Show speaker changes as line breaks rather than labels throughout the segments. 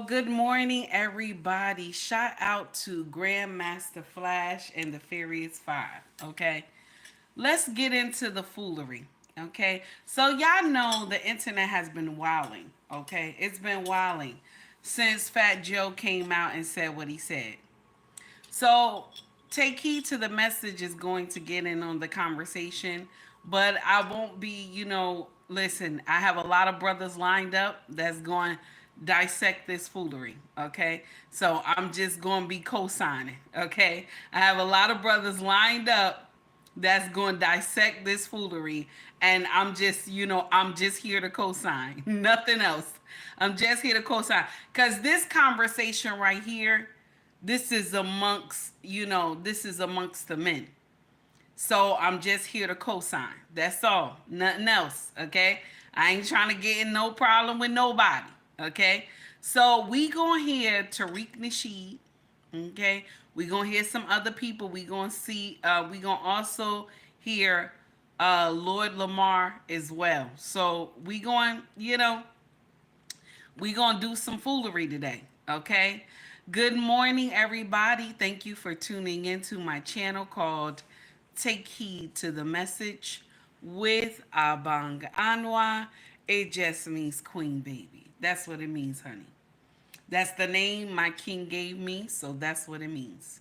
Good morning, everybody. Shout out to Grandmaster Flash and the Furious Five. Okay, let's get into the foolery. Okay, so y'all know the internet has been wilding. Okay, it's been wilding since Fat Joe came out and said what he said. So take heed to the message is going to get in on the conversation, but I won't be, listen, I have a lot of brothers lined up that's going to dissect this foolery, okay? So I'm just going to be co-signing, okay? I have a lot of brothers lined up that's going to dissect this foolery, and I'm just here to co-sign. Nothing else. I'm just here to co-sign cuz this conversation right here, this is amongst the men. So I'm just here to co-sign. That's all. Nothing else. Okay. I ain't trying to get in no problem with nobody. Okay. So we gonna hear Tariq Nasheed. Okay. We gonna hear some other people. We gonna also hear Lord Lamar as well. So we gonna do some foolery today. Okay. Good morning, everybody. Thank you for tuning into my channel called Take Heed to the Message with Abang Anwa. It just means Queen Baby. That's what it means, honey. That's the name my king gave me, so that's what it means.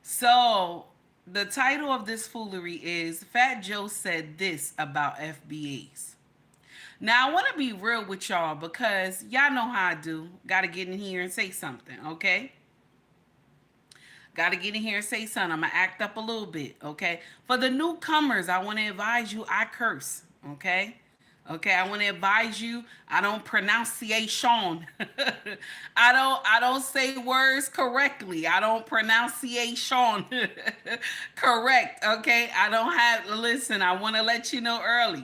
So, the title of this foolery is Fat Joe Said This About FBAs. Now, I want to be real with y'all because y'all know how I do. Got to get in here and say something, okay? Got to get in here and say something. I'm going to act up a little bit, okay? For the newcomers, I want to advise you I curse, okay? Okay, I want to advise you I don't pronunciation. I don't say words correctly. I don't pronunciation correct, okay? I don't have listen, I want to let you know early.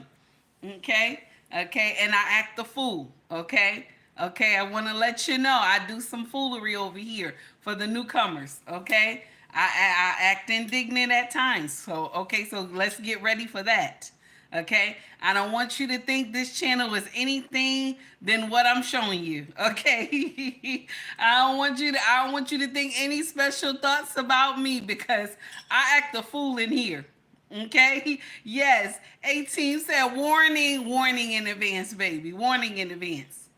Okay? Okay, and I act the fool. Okay? Okay, I want to let you know I do some foolery over here for the newcomers. Okay? I act indignant at times. So, okay, so let's get ready for that. Okay? I don't want you to think this channel is anything than what I'm showing you. Okay? I don't want you to think any special thoughts about me because I act the fool in here. Okay. Yes. 18 said warning, warning in advance, baby. Warning in advance.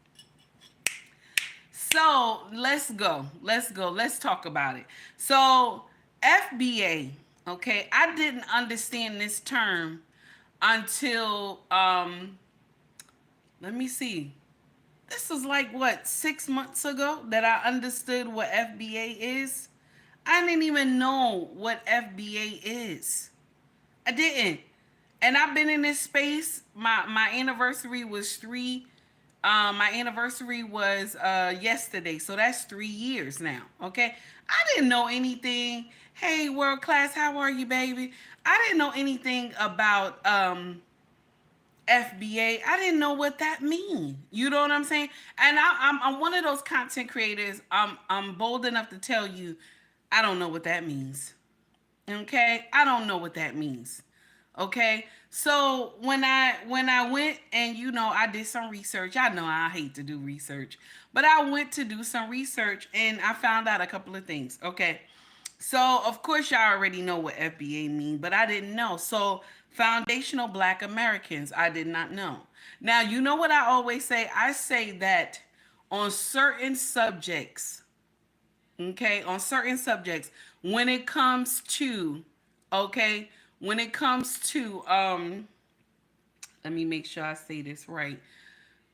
So let's go. Let's go. Let's talk about it. So FBA, okay, I didn't understand this term until let me see. This was like what, 6 months ago that I understood what FBA is. I didn't even know what FBA is. I didn't. And I've been in this space. My anniversary was my anniversary was yesterday. So that's 3 years now. Okay. I didn't know anything. Hey, world class, how are you, baby? I didn't know anything about FBA. I didn't know what that mean. You know what I'm saying? And I'm one of those content creators. I'm bold enough to tell you I don't know what that means. Okay, I don't know what that means. Okay, so when I went and I did some research. I know I hate to do research, but I went to do some research and I found out a couple of things. Okay, so of course y'all already know what FBA mean, but I didn't know. So foundational Black Americans, I did not know. Now you know what I always say. I say that on certain subjects, okay, on certain subjects, when it comes to, okay, when it comes to let me make sure I say this right.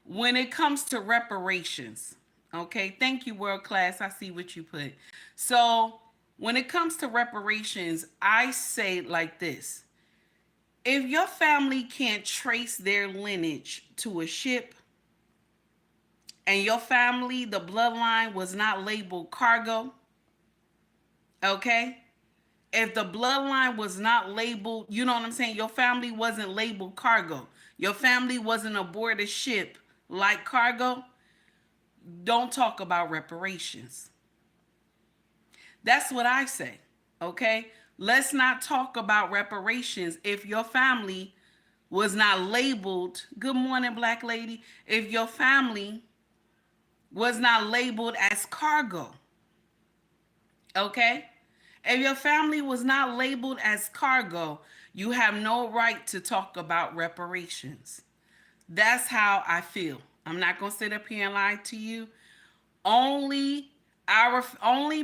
When it comes to reparations, okay, thank you, world class, I see what you put. So when it comes to reparations, I say it like this: if your family can't trace their lineage to a ship, and your family, the bloodline was not labeled cargo, okay? If the bloodline was not labeled, you know what I'm saying? Your family wasn't labeled cargo. Your family wasn't aboard a ship like cargo. Don't talk about reparations. That's what I say, okay? Let's not talk about reparations if your family was not labeled. Good morning, black lady. If your family was not labeled as cargo. Okay? If your family was not labeled as cargo, you have no right to talk about reparations. That's how I feel. I'm not going to sit up here and lie to you. Only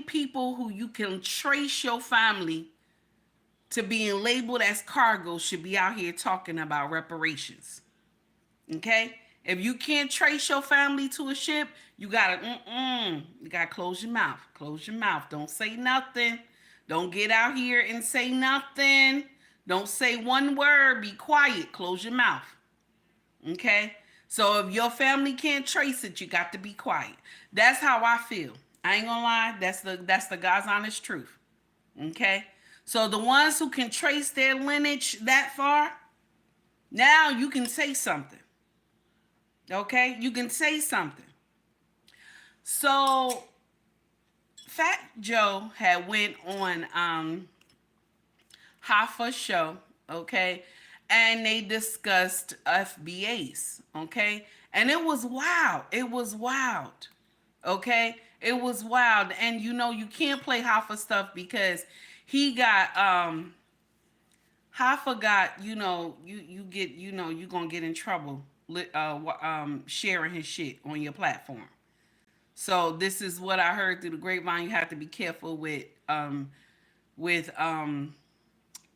people who you can trace your family to being labeled as cargo should be out here talking about reparations. Okay? If you can't trace your family to a ship, you gotta close your mouth. Close your mouth. Don't say nothing. Don't get out here and say nothing. Don't say one word. Be quiet. Close your mouth. Okay? So if your family can't trace it, you got to be quiet. That's how I feel. I ain't gonna lie. That's the God's honest truth. Okay? So the ones who can trace their lineage that far, now you can say something. Okay? You can say something. So Fat Joe had went on Hoffa's show, okay? And they discussed FBAs, okay? And it was wild. It was wild. Okay? It was wild. And you know, you can't play Hoffa stuff because he got Hoffa got, you get, you're gonna get in trouble sharing his shit on your platform. So this is what I heard through the grapevine. You have to be careful with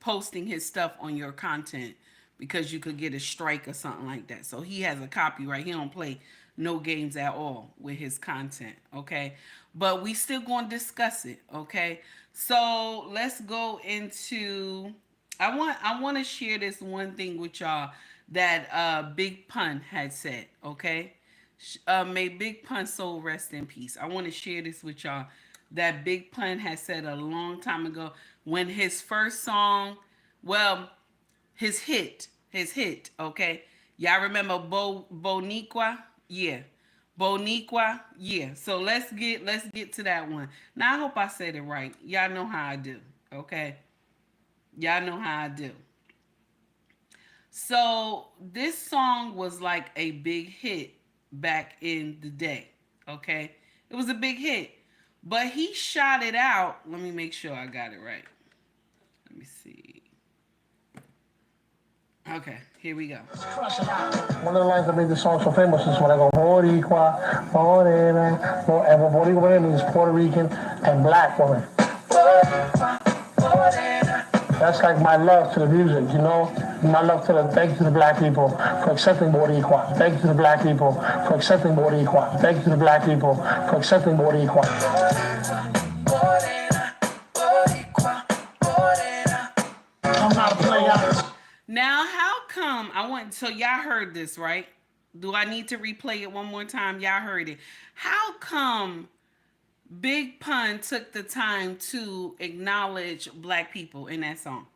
posting his stuff on your content because you could get a strike or something like that. So he has a copyright. He don't play no games at all with his content, okay? But we still going to discuss it, okay? So let's go into I want to share this one thing with y'all that Big Pun had said, okay? May Big Pun soul rest in peace. I want to share this with y'all that Big Pun had said a long time ago when his first song, well, his hit, okay? Y'all remember Boniqua? Yeah. Boniqua? Yeah. So let's get to that one. Now I hope I said it right. Y'all know how I do, okay? Y'all know how I do. So this song was like a big hit back in the day. Okay. It was a big hit. But he shot it out. Let me make sure I got it right. Let me see. Okay, here we go.
One of the lines that made the song so famous is when I go Boricua, Morena, and Boricua means Puerto Rican and black woman. That's like my love to the music, you know? My love to thank you to the black people for accepting Boricua. Thank you to the black people for accepting Boricua. Thank you to the black people for accepting Boricua. I'm not a player.
Now, how come so y'all heard this, right? Do I need to replay it one more time? Y'all heard it. How come Big Pun took the time to acknowledge black people in that song?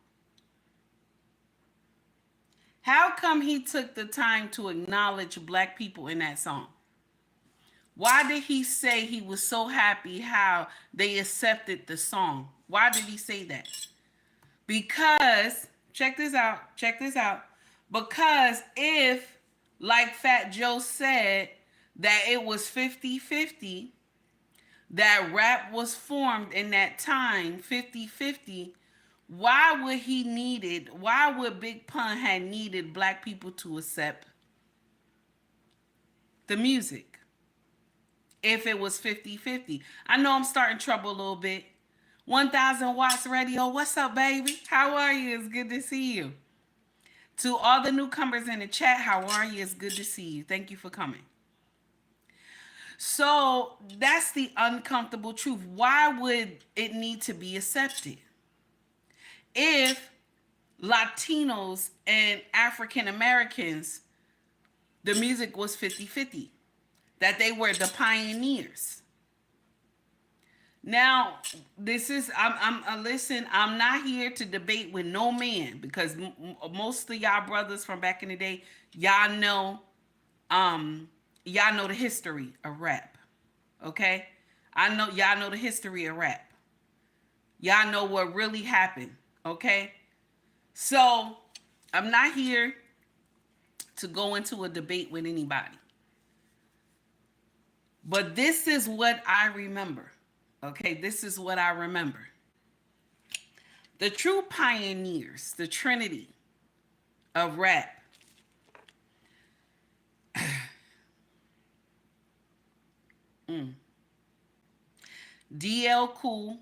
How come he took the time to acknowledge black people in that song? Why did he say he was so happy how they accepted the song? Why did he say that? Because, check this out. Because if, like Fat Joe said, that it was 50-50, that rap was formed in that time, 50-50, why would Big Pun had needed black people to accept the music if it was 50-50? I know I'm starting trouble a little bit. 1000 Watts Radio, what's up, baby? How are you? It's good to see you. To all the newcomers in the chat, how are you? It's good to see you. Thank you for coming. So that's the uncomfortable truth. Why would it need to be accepted? If Latinos and African Americans, the music was 50-50, that they were the pioneers. Now, listen, I'm not here to debate with no man because most of y'all brothers from back in the day, y'all know the history of rap. Okay? Y'all know the history of rap. Y'all know what really happened. Okay? So, I'm not here to go into a debate with anybody. But this is what I remember. Okay, this is what I remember. The true pioneers, the trinity of rap. DL Cool,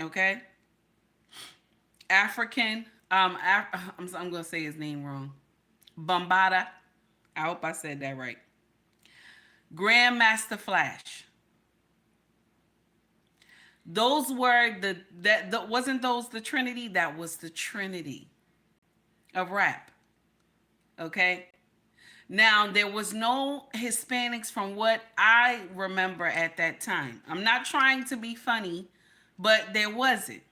okay? African, I'm gonna say his name wrong. Bombada. I hope I said that right. Grandmaster Flash. Those were the wasn't those the Trinity? That was the Trinity of rap. Okay. Now there was no Hispanics from what I remember at that time. I'm not trying to be funny, but there wasn't.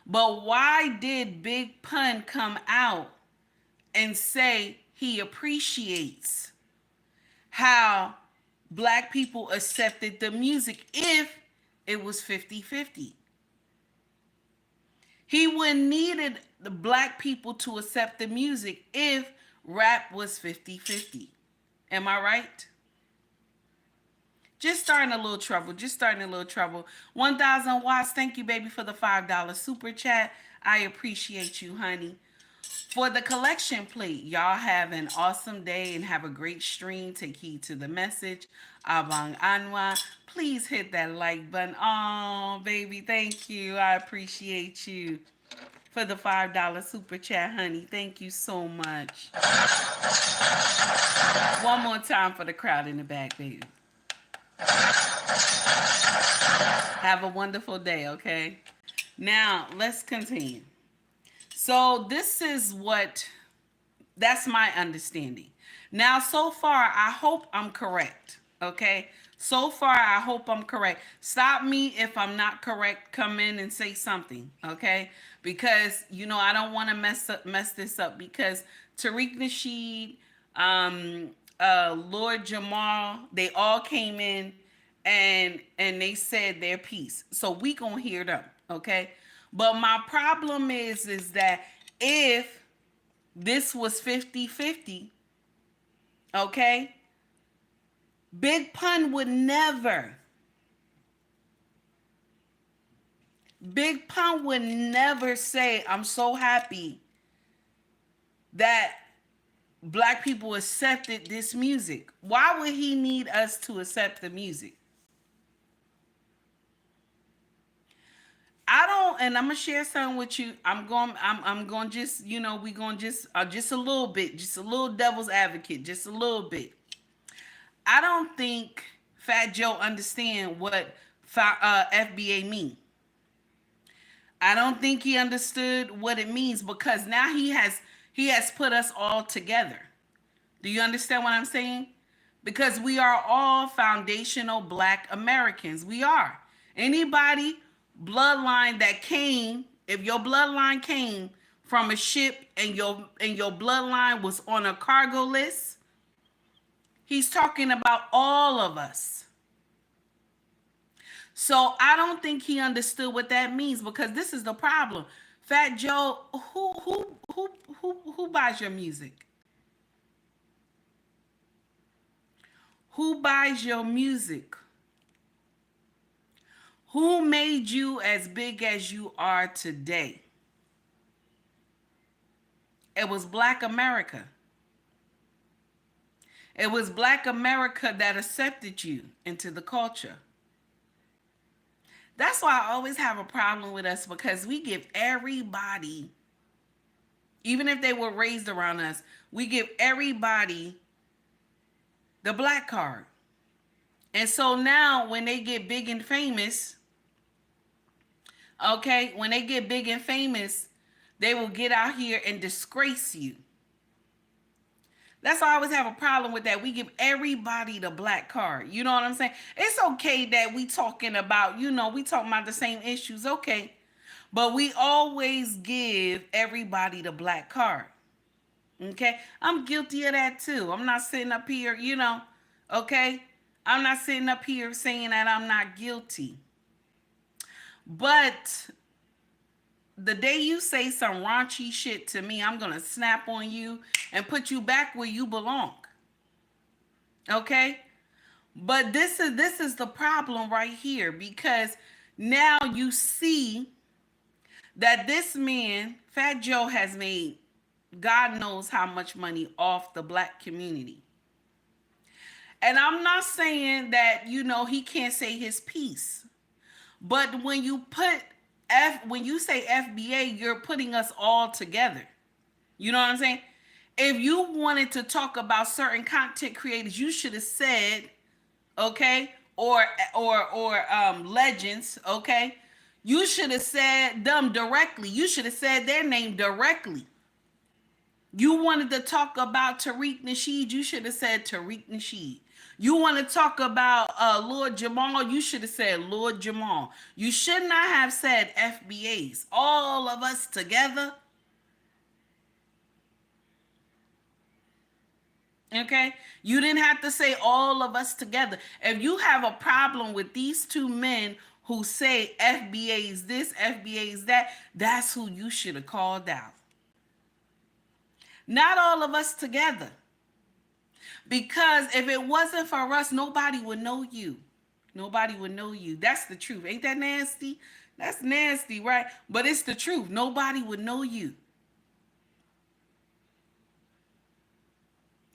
But why did Big Pun come out and say he appreciates how black people accepted the music if it was 50-50? He wouldn't needed the black people to accept the music if rap was 50-50. Am I right? Just starting a little trouble. Just starting a little trouble. 1,000 watts. Thank you, baby, for the $5 super chat. I appreciate you, honey. For the collection plate, y'all have an awesome day and have a great stream. Take heed to the message. Abang Anwa. Please hit that like button. Oh, baby, thank you. I appreciate you. For the $5 super chat, honey. Thank you so much. One more time for the crowd in the back, baby. Have a wonderful day, okay? Now, let's continue. So, that's my understanding. Now, so far, I hope I'm correct, okay? So far, I hope I'm correct. Stop me if I'm not correct. Come in and say something, okay? Because, I don't want to mess this up because Tariq Nasheed, Lord Jamar, they all came in and they said their piece. So we gonna hear them, okay? But my problem is that if this was 50-50, okay, Big Pun would never say, I'm so happy that black people accepted this music. Why would he need us to accept the music? I don't, and I'm gonna share something with you. I'm going just, we going just a little bit, just a little devil's advocate, just a little bit. I don't think Fat Joe understand what FBA mean. I don't think he understood what it means because now he has put us all together. Do you understand what I'm saying? Because we are all foundational black Americans. We are. Anybody bloodline that came, if your bloodline came from a ship and your bloodline was on a cargo list, he's talking about all of us. So I don't think he understood what that means because this is the problem. Fat Joe, who buys your music? Who buys your music? Who made you as big as you are today? It was Black America. It was Black America that accepted you into the culture. That's why I always have a problem with us because we give everybody, even if they were raised around us, we give everybody the black card. And so now when they get big and famous, okay, when they get big and famous, they will get out here and disgrace you. That's why I always have a problem with that. We give everybody the black card. You know what I'm saying? It's okay that we talking about, we talking about the same issues. Okay. But we always give everybody the black card. Okay. I'm guilty of that too. I'm not sitting up here, okay. I'm not sitting up here saying that I'm not guilty. But the day you say some raunchy shit to me, I'm going to snap on you and put you back where you belong. Okay? But this is the problem right here, because now you see that this man, Fat Joe, has made God knows how much money off the black community. And I'm not saying that, he can't say his piece. But when you put when you say FBA, you're putting us all together. You know what I'm saying? If you wanted to talk about certain content creators, you should have said, okay, or legends, okay? You should have said them directly. You should have said their name directly. You wanted to talk about Tariq Nasheed, you should have said Tariq Nasheed. You want to talk about Lord Jamar, you should have said Lord Jamar. You should not have said FBAs. All of us together. Okay? You didn't have to say all of us together. If you have a problem with these two men who say FBAs this, FBAs that, that's who you should have called out. Not all of us together. Because if it wasn't for us, nobody would know you. Nobody would know you. That's the truth. Ain't that nasty? That's nasty, right? But it's the truth. Nobody would know you.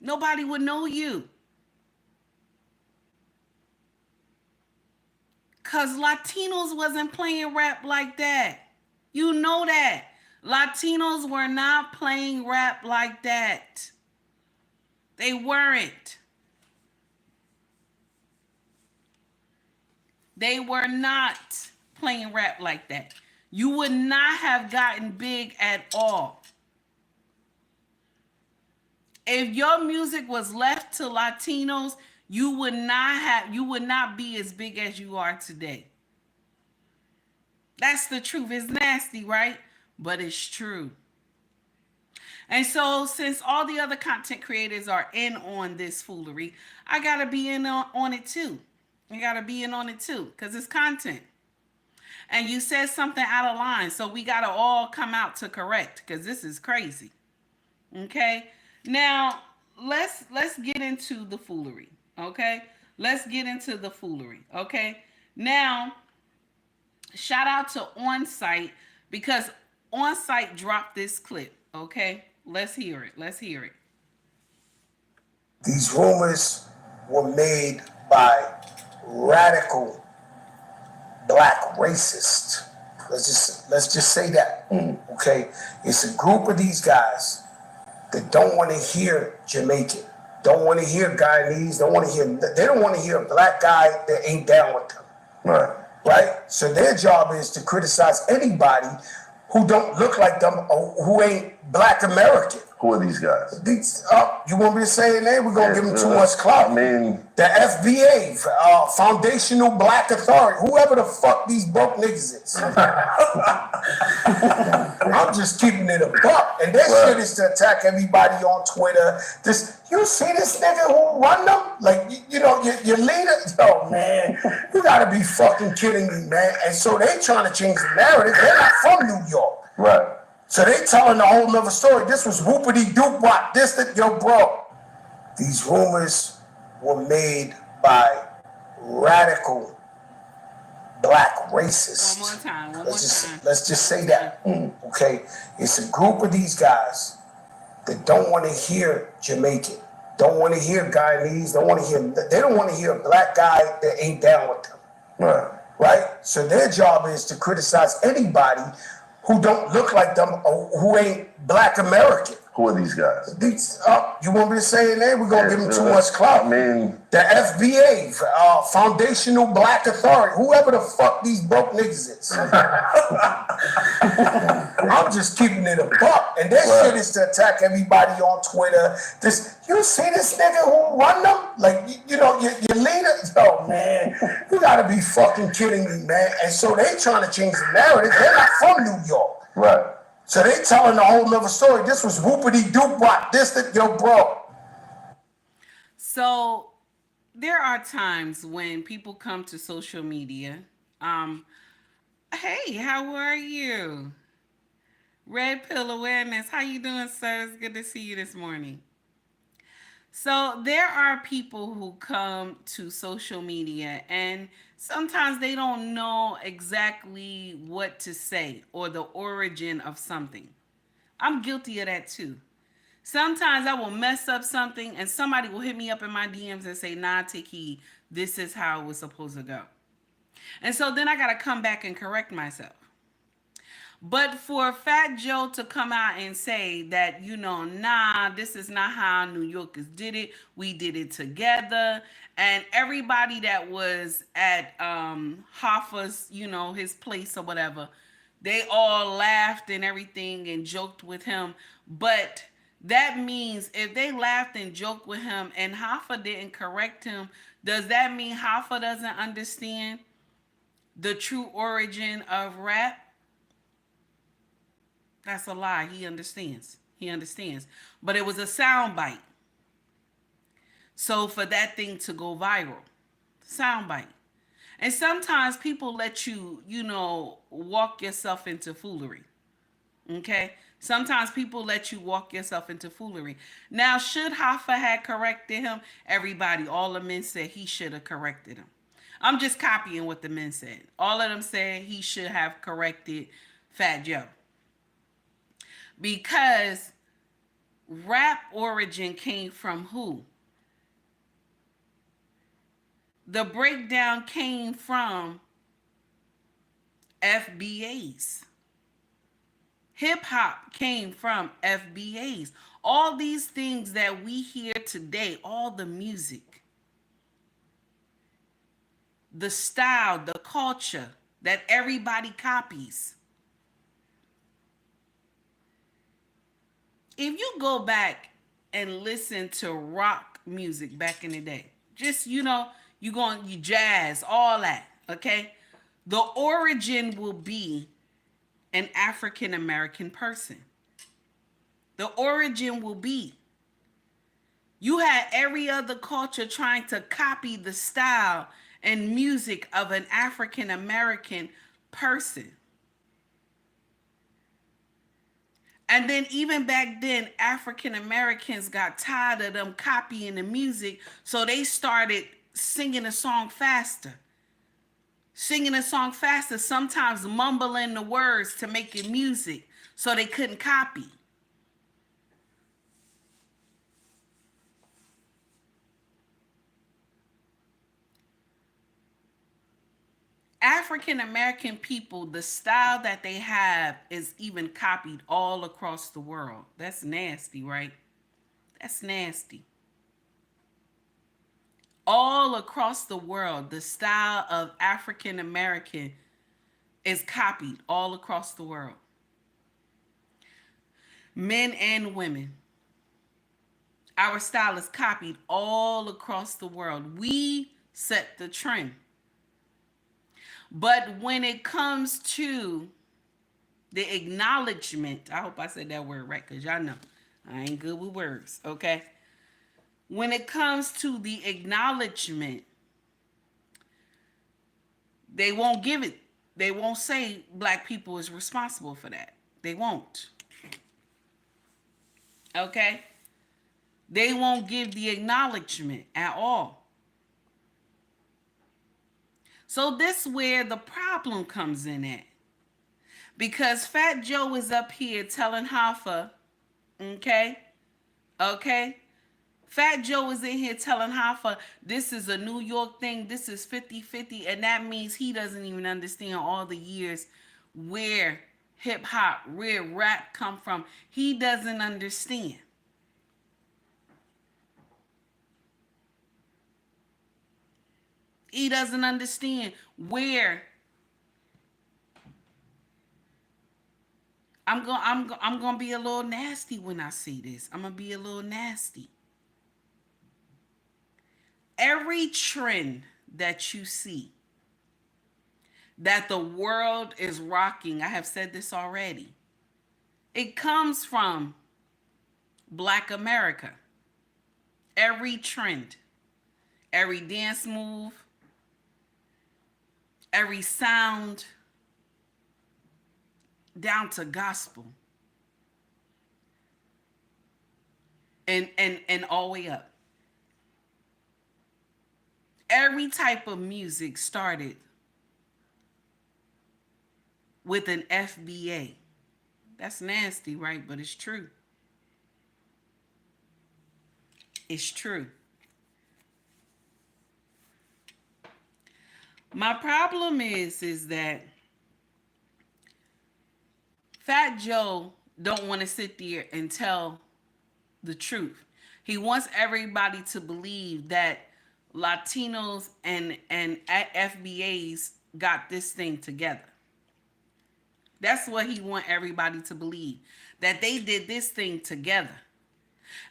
Nobody would know you. Because Latinos wasn't playing rap like that. You know that. Latinos were not playing rap like that. They weren't. They were not playing rap like that. You would not have gotten big at all. If your music was left to Latinos, you would not be as big as you are today. That's the truth. It's nasty, right? But it's true. And so, since all the other content creators are in on this foolery, I gotta be in on it too. I gotta be in on it too, because it's content. And you said something out of line, so we gotta all come out to correct, because this is crazy. Okay? Now, let's get into the foolery. Okay? Let's get into the foolery. Okay? Now, shout out to OnSite, because OnSite dropped this clip. Okay? Let's hear it. Let's hear it.
These rumors were made by radical black racists. Let's just say that. Okay? It's a group of these guys that don't want to hear Jamaican, don't want to hear Guyanese, they don't want to hear a black guy that ain't down with them. Right? So their job is to criticize anybody who don't look like them or who ain't black American.
Who are these guys?
You want me to say their name? We're going to give them too much clout.
I mean,
the FBA, Foundational Black Authority, whoever the fuck these broke niggas is. I'm just keeping it a buck. And their shit is to attack everybody on Twitter. You see this nigga who run them? Like, your leader? Oh, man, you gotta be fucking kidding me, man. And so they trying to change the narrative. They're not from New York.
Right.
So they telling a whole nother story. This was whoopity-doop-wop. Yo, bro. These rumors were made by radical black racists.
One more time.
Let's just say that. Okay? It's a group of these guys that don't want to hear Jamaican, don't want to hear Guyanese, they don't want to hear a black guy that ain't down with them. Right? So their job is to criticize anybody who don't look like them or who ain't black American.
Who are these guys?
You want me to say their name? We're going to give them too much clout.
I mean,
the FBA, Foundational Black Authority, whoever the fuck these broke niggas is. I'm just keeping it a buck. And their shit is to attack everybody on Twitter. You see this nigga who run them? Like, your leader? Oh, man, you gotta be fucking kidding me, man. And so they trying to change the narrative. They're not from New York.
Right.
So they telling a whole nother story. This was whoopity-doop-wop. Yo, bro.
So there are times when people come to social media. Hey, how are you? Red Pill Awareness. How you doing, sir? It's good to see you this morning. So there are people who come to social media and sometimes they don't know exactly what to say or the origin of something. I'm guilty of that too. Sometimes I will mess up something and somebody will hit me up in my DMs and say, nah, take heed. This is how it was supposed to go. And so then I got to come back and correct myself. But for Fat Joe to come out and say that, nah, this is not how New Yorkers did it. We did it together. And everybody that was at Hoffa's, his place or whatever, they all laughed and everything and joked with him. But that means if they laughed and joked with him and Hoffa didn't correct him, does that mean Hoffa doesn't understand the true origin of rap? That's a lie. He understands. He understands. But it was a sound bite. So for that thing to go viral, sound bite. And sometimes people let you, walk yourself into foolery. Okay? Sometimes people let you walk yourself into foolery. Now, should Hoffa had corrected him? Everybody, all the men said he should have corrected him. I'm just copying what the men said. All of them said he should have corrected Fat Joe. Because rap origin came from who? The breakdown came from FBAs. Hip hop came from FBAs. All these things that we hear today, all the music, the style, the culture that everybody copies. If you go back and listen to rock music back in the day, just, you jazz, all that, okay? The origin will be an African American person. The origin will be. You had every other culture trying to copy the style and music of an African American person. And then even back then, African Americans got tired of them copying the music, so they started singing a song faster. Sometimes mumbling the words to make it music so they couldn't copy. African American people, the style that they have is even copied all across the world. That's nasty, right? That's nasty. All across the world, the style of African American is copied all across the world. Men and women. Our style is copied all across the world. We set the trend. But when it comes to the acknowledgement, I hope I said that word right, because y'all know I ain't good with words, okay? When it comes to the acknowledgement, they won't give it. They won't say black people is responsible for that. They won't. Okay? They won't give the acknowledgement at all. So this is where the problem comes in at. Because Fat Joe is up here telling Hoffa, okay? Fat Joe is in here telling Hoffa, this is a New York thing, this is 50-50, and that means he doesn't even understand all the years where hip-hop, where rap come from. He doesn't understand. He doesn't understand where I'm going to be a little nasty when I see this. I'm going to be a little nasty. Every trend that you see that the world is rocking, I have said this already, it comes from Black America. Every trend, every dance move, every sound, down to gospel, and all the way up. every type of music started with an FBA. That's nasty, right? But it's true. It's true. My problem is that Fat Joe don't want to sit there and tell the truth. He wants everybody to believe that Latinos and FBAs got this thing together. That's what he want everybody to believe, that they did this thing together.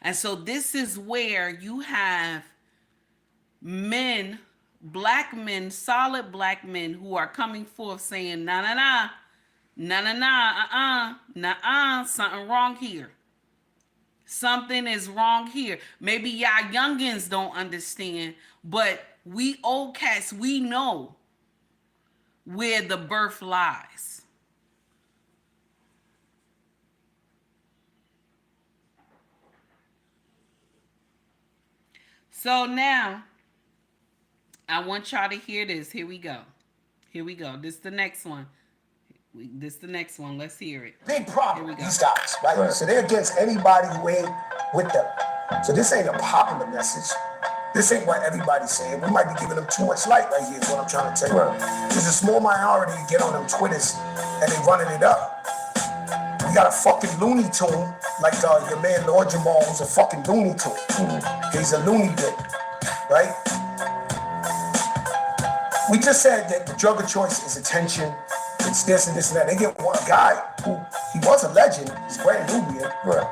And so this is where you have men, black men, solid black men who are coming forth saying, nah, nah, nah, nah, nah, nah, nah, something wrong here. Something is wrong here. Maybe y'all youngins don't understand, but we old cats, we know where the birth lies. So now, I want y'all to hear this. Here we go. Here we go. This is the next one. This is the next one. Let's hear it.
Big problem
Here we go.
these guys, right? So they're against anybody who ain't with them. So this ain't a popular message. This ain't what everybody's saying. We might be giving them too much light right here is what I'm trying to tell you. There's a small minority who get on them Twitters and they running it up. We got a fucking Looney Tune, like your man Lord Jamar was a fucking Looney Tune. He's a loony bin, right? We just said that the drug of choice is attention. It's this and this and that. They get one guy who, he was a legend. He's brand Nubian. Right.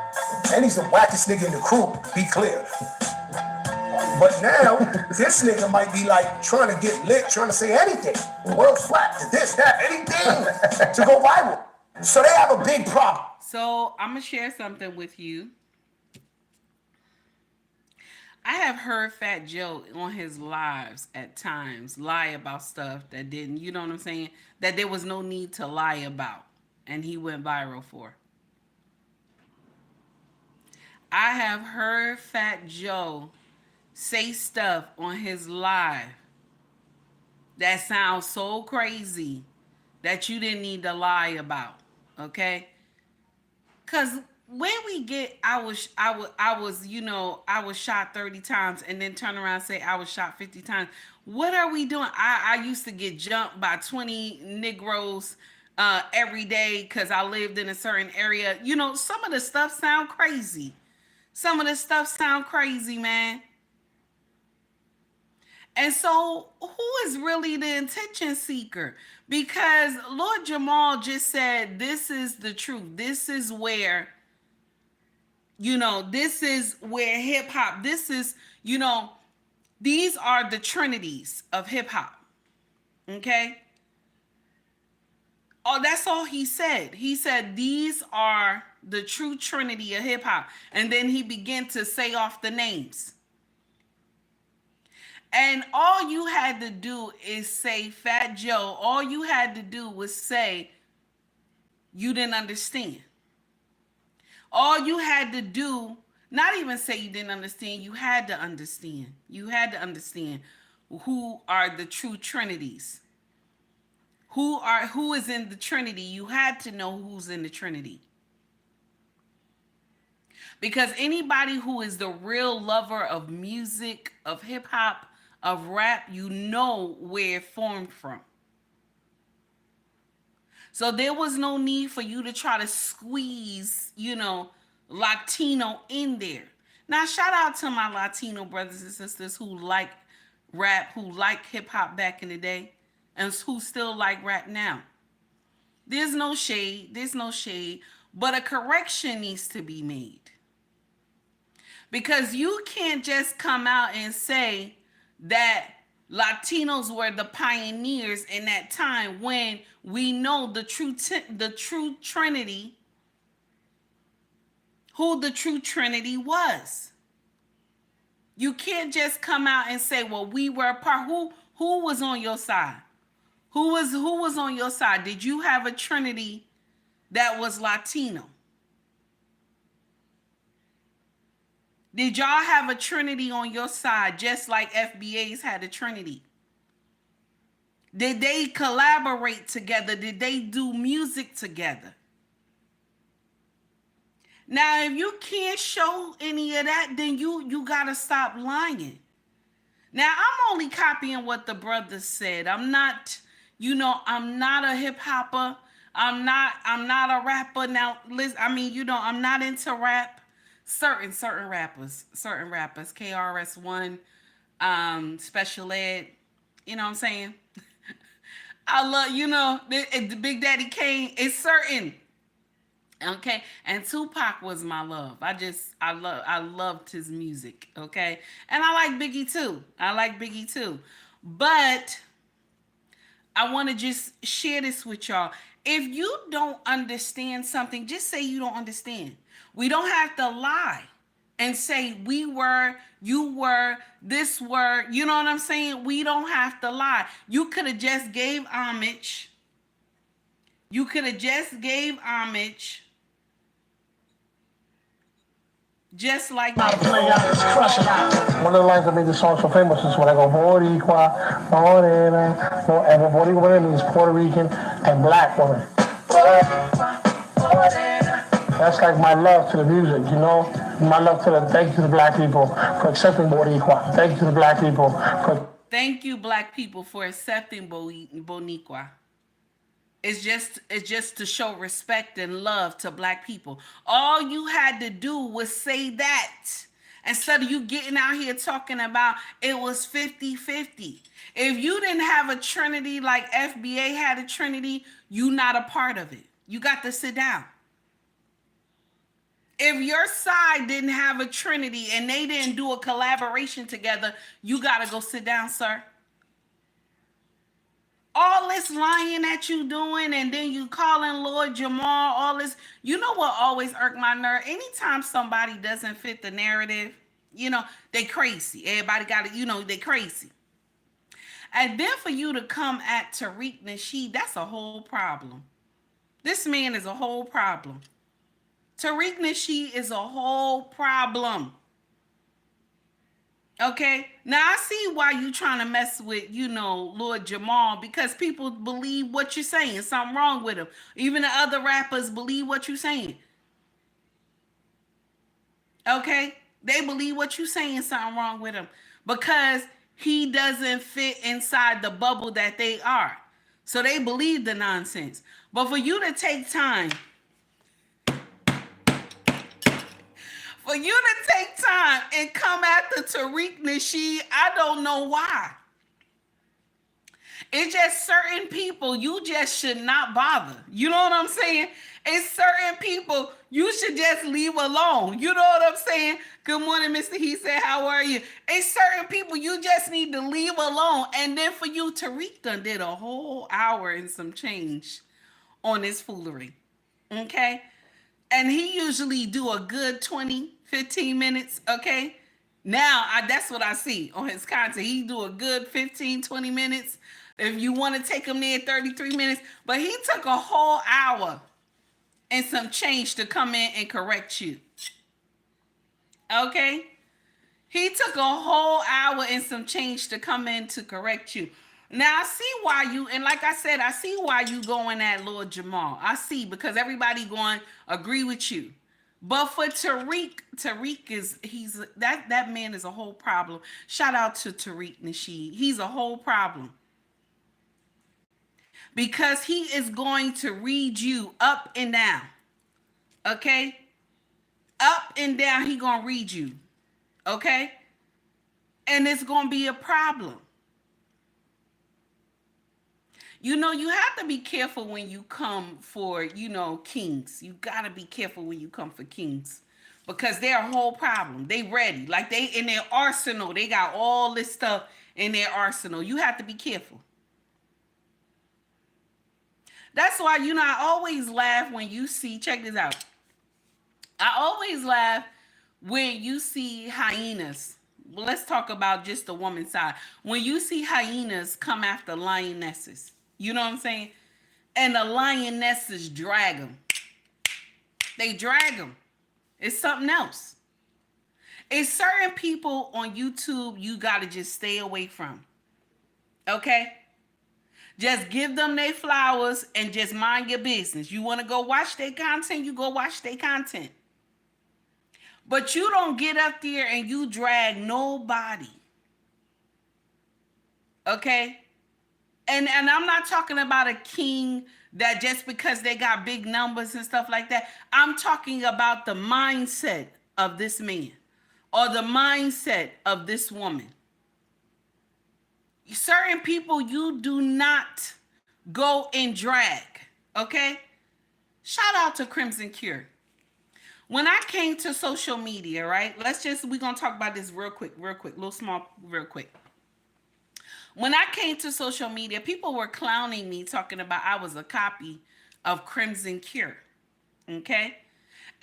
And he's the wackest nigga in the crew, be clear. But now, this nigga might be like trying to get lit, trying to say anything. The world's flat, this, that, anything to go viral. So they have a big problem.
So I'm going to share something with you. I have heard Fat Joe on his lives at times lie about stuff that didn't, you know what I'm saying? That there was no need to lie about. And he went viral for. I have heard Fat Joe say stuff on his live that sounds so crazy that you didn't need to lie about. Okay? Because when we get I was shot 30 times and then turn around and say I was shot 50 times. What are we doing? I used to get jumped by 20 Negroes every day because I lived in a certain area. You know, some of the stuff sound crazy. Some of the stuff sound crazy, man. And so who is really the attention seeker? Because Lord Jamal just said, this is the truth. This is where, this is where hip hop, this is, these are the trinities of hip hop. Okay? Oh, that's all he said. He said, these are the true trinity of hip hop. And then he began to say off the names. And all you had to do is say Fat Joe. All you had to do was say you didn't understand. All you had to do, not even say you didn't understand, you had to understand. You had to understand who are the true trinities. Who is in the Trinity. You had to know who's in the Trinity. Because anybody who is the real lover of music, of hip hop, of rap, you know where it formed from. So there was no need for you to try to squeeze, Latino in there. Now, shout out to my Latino brothers and sisters who like rap, who like hip hop back in the day, and who still like rap now. There's no shade, but a correction needs to be made. Because you can't just come out and say that Latinos were the pioneers in that time when we know the true trinity, who the true trinity was. You can't just come out and say, well, we were a part. Who was on your side? Who was on your side? Did you have a trinity that was Latino? Did y'all have a trinity on your side just like FBA's had a trinity? Did they collaborate together? Did they do music together? Now, if you can't show any of that, then you gotta stop lying. Now, I'm only copying what the brother said. I'm not, I'm not a hip hopper. I'm not a rapper. Now, listen, I'm not into rap. Certain rappers, KRS-One, Special Ed. You know what I'm saying? I love, the Big Daddy Kane is certain. Okay, and Tupac was my love. I loved his music. Okay, and I like Biggie too. But I want to just share this with y'all. If you don't understand something, just say you don't understand. We don't have to lie and say we were, you were, this were. You know what I'm saying? We don't have to lie. You could have just gave homage. Just like
One of the lines that made the song so famous is when I go Boricua, Morena, and Boricua means Puerto Rican and black woman. That's like my love to the music, my love to thank you to the black people for accepting Boricua. Thank you to the black people for.
Thank you, black people, for accepting Boricua. It's just to show respect and love to black people. All you had to do was say that. Instead of you getting out here talking about it was 50-50. If you didn't have a trinity like FBA had a trinity, you not a part of it. You got to sit down. If your side didn't have a trinity and they didn't do a collaboration together, you got to go sit down, sir. All this lying that you doing, and then you calling Lord Jamar, all this. You know what always irked my nerve? Anytime somebody doesn't fit the narrative, they crazy. Everybody got it, they crazy. And then for you to come at Tariq Nasheed, that's a whole problem. This man is a whole problem. Tariq Nasheed is a whole problem. Okay, now I see why you trying to mess with, Lord Jamal, because people believe what you're saying. Something wrong with him. Even the other rappers believe what you're saying. Okay, they believe what you're saying. Something wrong with him because he doesn't fit inside the bubble that they are. So they believe the nonsense. But for you to take time, and come after Tariq Nasheed, I don't know why. It's just certain people you just should not bother. You know what I'm saying? It's certain people you should just leave alone. You know what I'm saying? Good morning, Mr. He said, how are you? It's certain people you just need to leave alone. And then for you, Tariq done did a whole hour and some change on this foolery. Okay? And he usually do a good 20, 15 minutes, okay? Now, that's what I see on his content. He do a good 15, 20 minutes. If you want to take him there, 33 minutes. But he took a whole hour and some change to come in and correct you. Okay? He took a whole hour and some change to come in to correct you. Now, I see why you, and like I said, I see why you going at Lord Jamal. I see, because everybody going to agree with you. But for Tariq that man is a whole problem. Shout out to Tariq Nasheed. He's a whole problem. Because he is going to read you up and down. Okay? Up and down, he going to read you. Okay? And it's going to be a problem. You have to be careful when you come for, kings. You got to be careful when you come for kings. Because they're a whole problem. They ready. Like they in their arsenal. They got all this stuff in their arsenal. You have to be careful. That's why, I always laugh when you see, check this out. I always laugh when you see hyenas. Well, let's talk about just the woman's side. When you see hyenas come after lionesses. You know what I'm saying? And the lionesses drag them. They drag them. It's something else. It's certain people on YouTube you gotta just stay away from. Okay? Just give them their flowers and just mind your business. You want to go watch their content, you go watch their content. But you don't get up there and you drag nobody. Okay? And I'm not talking about a king that just because they got big numbers and stuff like that. I'm talking about the mindset of this man or the mindset of this woman. Certain people you do not go and drag, okay? Shout out to Crimson Cure. When I came to social media, right? We're going to talk about this real quick, real quick. When I came to social media, people were clowning me, talking about I was a copy of Crimson Cure, okay?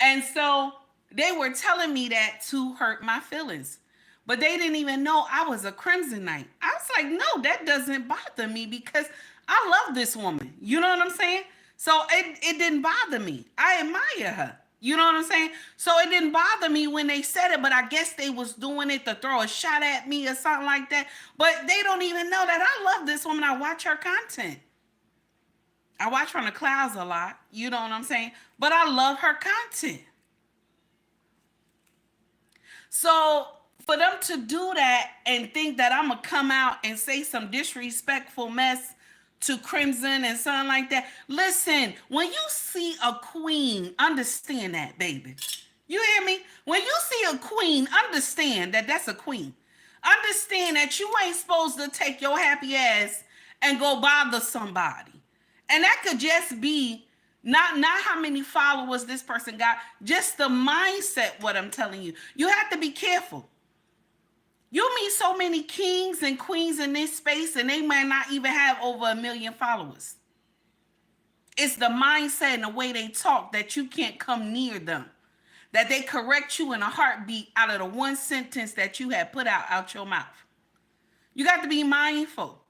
And so they were telling me that to hurt my feelings. But they didn't even know I was a Crimsonite. I was like, no, that doesn't bother me because I love this woman. You know what I'm saying? So it didn't bother me. I admire her. You know what I'm saying? So it didn't bother me when they said it, but I guess they was doing it to throw a shot at me or something like that. But they don't even know that I love this woman. I watch her content. I watch From the Clouds a lot. You know what I'm saying? But I love her content. So for them to do that and think that I'm going to come out and say some disrespectful mess to Crimson and something like that. Listen, when you see a queen, understand that, baby. You hear me? When you see a queen, understand that that's a queen. Understand that you ain't supposed to take your happy ass and go bother somebody. And that could just be not how many followers this person got, just the mindset, what I'm telling you. You have to be careful. You meet so many kings and queens in this space and they might not even have over 1 million followers. It's the mindset and the way they talk that you can't come near them. That they correct you in a heartbeat out of the one sentence that you had put out your mouth. You got to be mindful.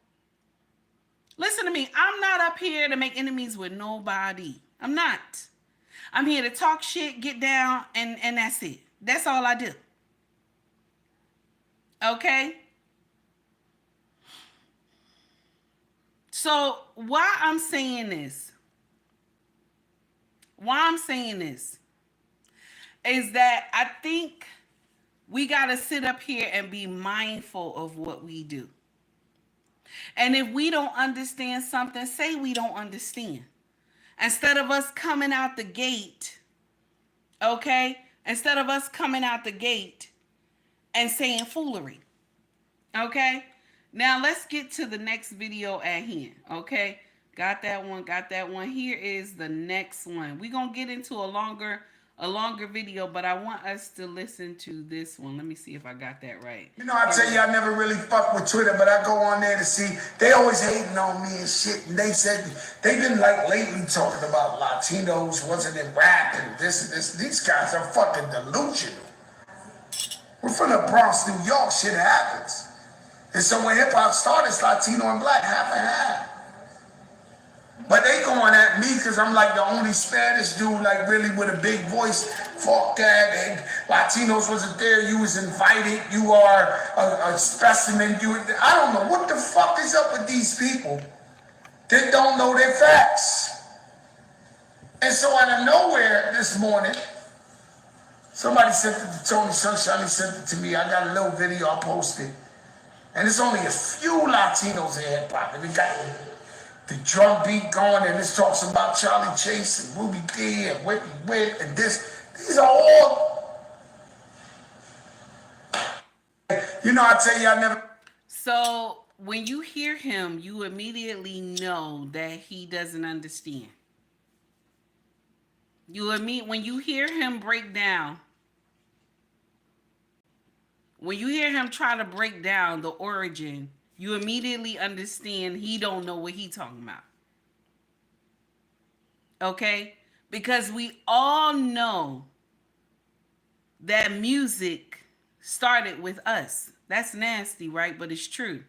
Listen to me. I'm not up here to make enemies with nobody. I'm not. I'm here to talk shit, get down, and that's it. That's all I do. Okay? So why I'm saying this is that I think we got to sit up here and be mindful of what we do. And if we don't understand something, say we don't understand. Instead of us coming out the gate, okay? Instead of us coming out the gate and saying foolery, okay? Now let's get to the next video at hand, okay? Got that one. Here is the next one. We're going to get into a longer video, but I want us to listen to this one. Let me see if I got that right.
You know, I tell you, I never really fuck with Twitter, but I go on there to see. They always hating on me and shit. And they said they've been like lately talking about Latinos wasn't in rap and this and this. These guys are fucking delusional. We're from the Bronx, New York. Shit happens. And so when hip hop started, it's Latino and black, half and half. But they going at me because I'm like the only Spanish dude, like really with a big voice. Fuck that. And Latinos wasn't there. You was invited. You are a specimen. I don't know what the fuck is up with these people that don't know their facts. And so out of nowhere this morning, somebody sent it to Tony Sunshine. He sent it to me. I got a little video I posted. And it's only a few Latinos in hip hop. And we got the drum beat going, and this talks about Charlie Chase and Ruby D and Whitney Witt and this. These are all, you know, I tell you, I never.
So when you hear him, you immediately know that he doesn't understand. When you hear him break down, when you hear him try to break down the origin, you immediately understand he don't know what he talking about. Okay? Because we all know that music started with us. That's nasty, right? But it's true.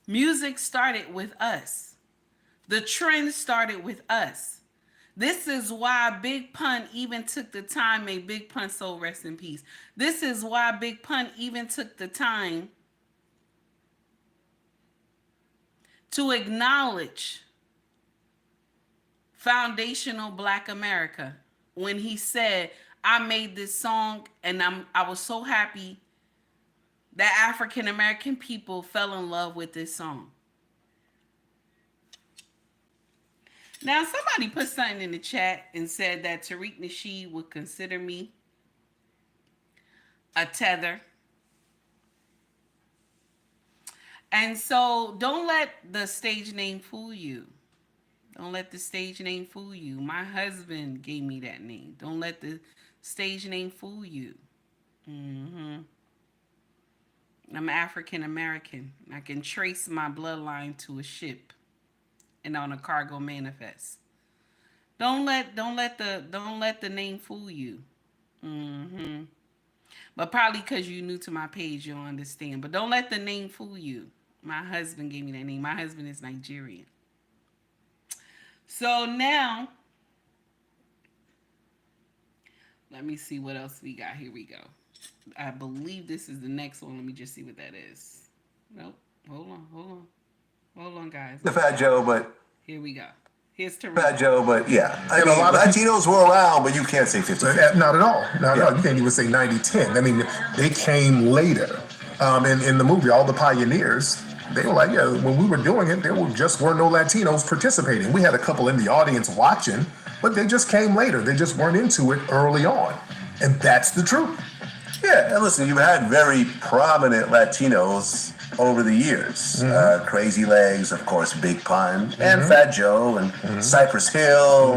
Music started with us. The trend started with us. This is why Big Pun even took the time, may Big Pun soul rest in peace. This is why Big Pun even took the time to acknowledge foundational Black America when he said, I made this song and I was so happy that African American people fell in love with this song. Now, somebody put something in the chat and said that Tariq Nasheed would consider me a tether. And so don't let the stage name fool you. Don't let the stage name fool you. My husband gave me that name. Don't let the stage name fool you. I'm African American. I can trace my bloodline to a ship and on a cargo manifest. Don't let the name fool you. But probably because you're new to my page, you'll understand. But don't let the name fool you. My husband gave me that name. My husband is Nigerian. So now, let me see what else we got. Here we go. I believe this is the next one. Let me just see what that is. Nope. Hold on, guys.
The Fat Joe, but
Here we go. Here's Tariq.
Fat Joe, but yeah. I
And
mean,
a lot of
Latinos were around, but you can't say 50.
Not at all. Not at all. You can't even say 90-10. I mean, they came later. In the movie, all the pioneers, they were like, yeah, when we were doing it, there just weren't no Latinos participating. We had a couple in the audience watching, but they just came later. They just weren't into it early on. And that's the truth.
Yeah, and listen, you've had very prominent Latinos over the years. Crazy Legs, of course, Big Pun, and Fat Joe, and Cypress Hill,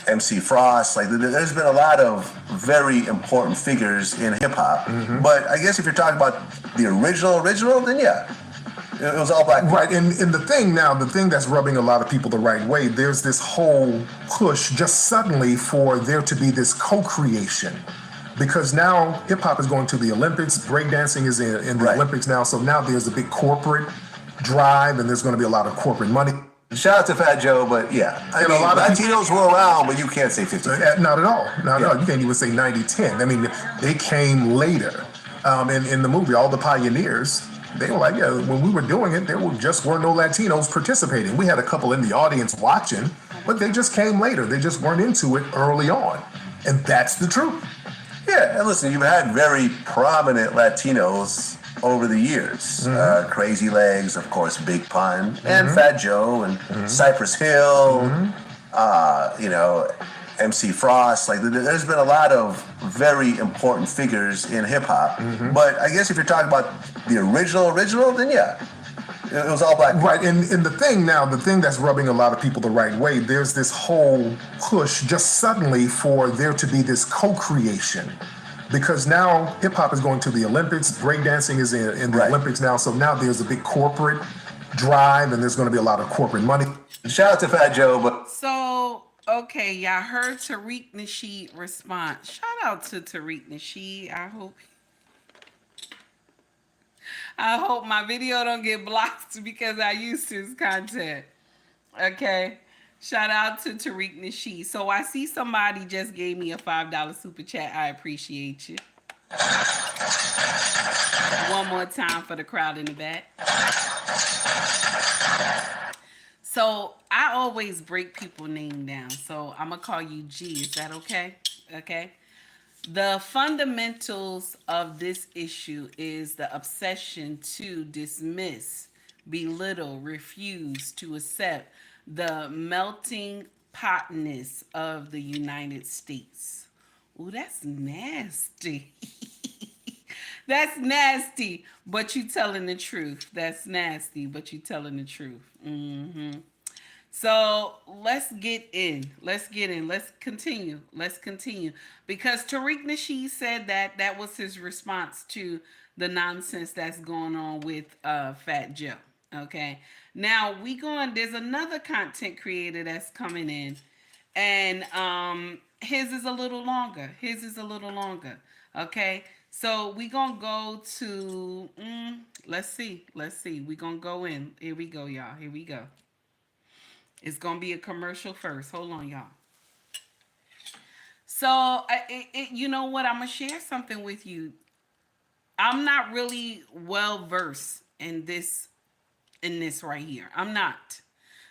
MC Frost. Like, there's been a lot of very important figures in hip hop. But I guess if you're talking about the original, then yeah, it was all black.
Right, and the thing that's rubbing a lot of people the right way, there's this whole push just suddenly for there to be this co-creation. Because now hip-hop is going to the Olympics, breakdancing is in the Olympics now, so now there's a big corporate drive and there's going to be a lot of corporate money.
Shout out to Fat Joe, but yeah. I mean, a lot of Latinos were around, but you can't say 50.
Not at all. Not at all. You can't even say 90-10. I mean, they came later. In the movie, all the pioneers, they were like, yeah, when we were doing it, there just weren't no Latinos participating. We had a couple in the audience watching, but they just came later. They just weren't into it early on. And that's the truth.
Yeah, and listen, you've had very prominent Latinos over the years. Crazy Legs, of course, Big Pun, and Fat Joe, and Cypress Hill, MC Frost. Like, there's been a lot of very important figures in hip hop. But I guess if you're talking about the original, then yeah, it was all black.
Right, and the thing that's rubbing a lot of people the right way, there's this whole push just suddenly for there to be this co-creation. Because now hip-hop is going to the Olympics, breakdancing is in the Olympics now, so now there's a big corporate drive and there's going to be a lot of corporate money.
Shout out to Fat Joe, but...
So, okay, y'all heard Tariq Nasheed response. Shout out to Tariq Nasheed. I hope my video don't get blocked because I used his content. Okay. Shout out to Tariq Nasheed. So I see somebody just gave me a $5 super chat. I appreciate you. One more time for the crowd in the back. So I always break people's name down. So I'm going to call you G. Is that okay? Okay. The fundamentals of this issue is the obsession to dismiss, belittle, refuse to accept the melting potness of the United States. Ooh, that's nasty. That's nasty, but you telling the truth. That's nasty, but you telling the truth. So let's get in. Let's continue. Because Tariq Nasheed said that was his response to the nonsense that's going on with Fat Joe. Okay. Now there's another content creator that's coming in, and his is a little longer. Okay. So we gonna go to let's see. We gonna go in. Here we go, y'all. Here we go. It's gonna be a commercial first. Hold on, y'all. So, you know what? I'm gonna share something with you. I'm not really well versed in this right here. I'm not.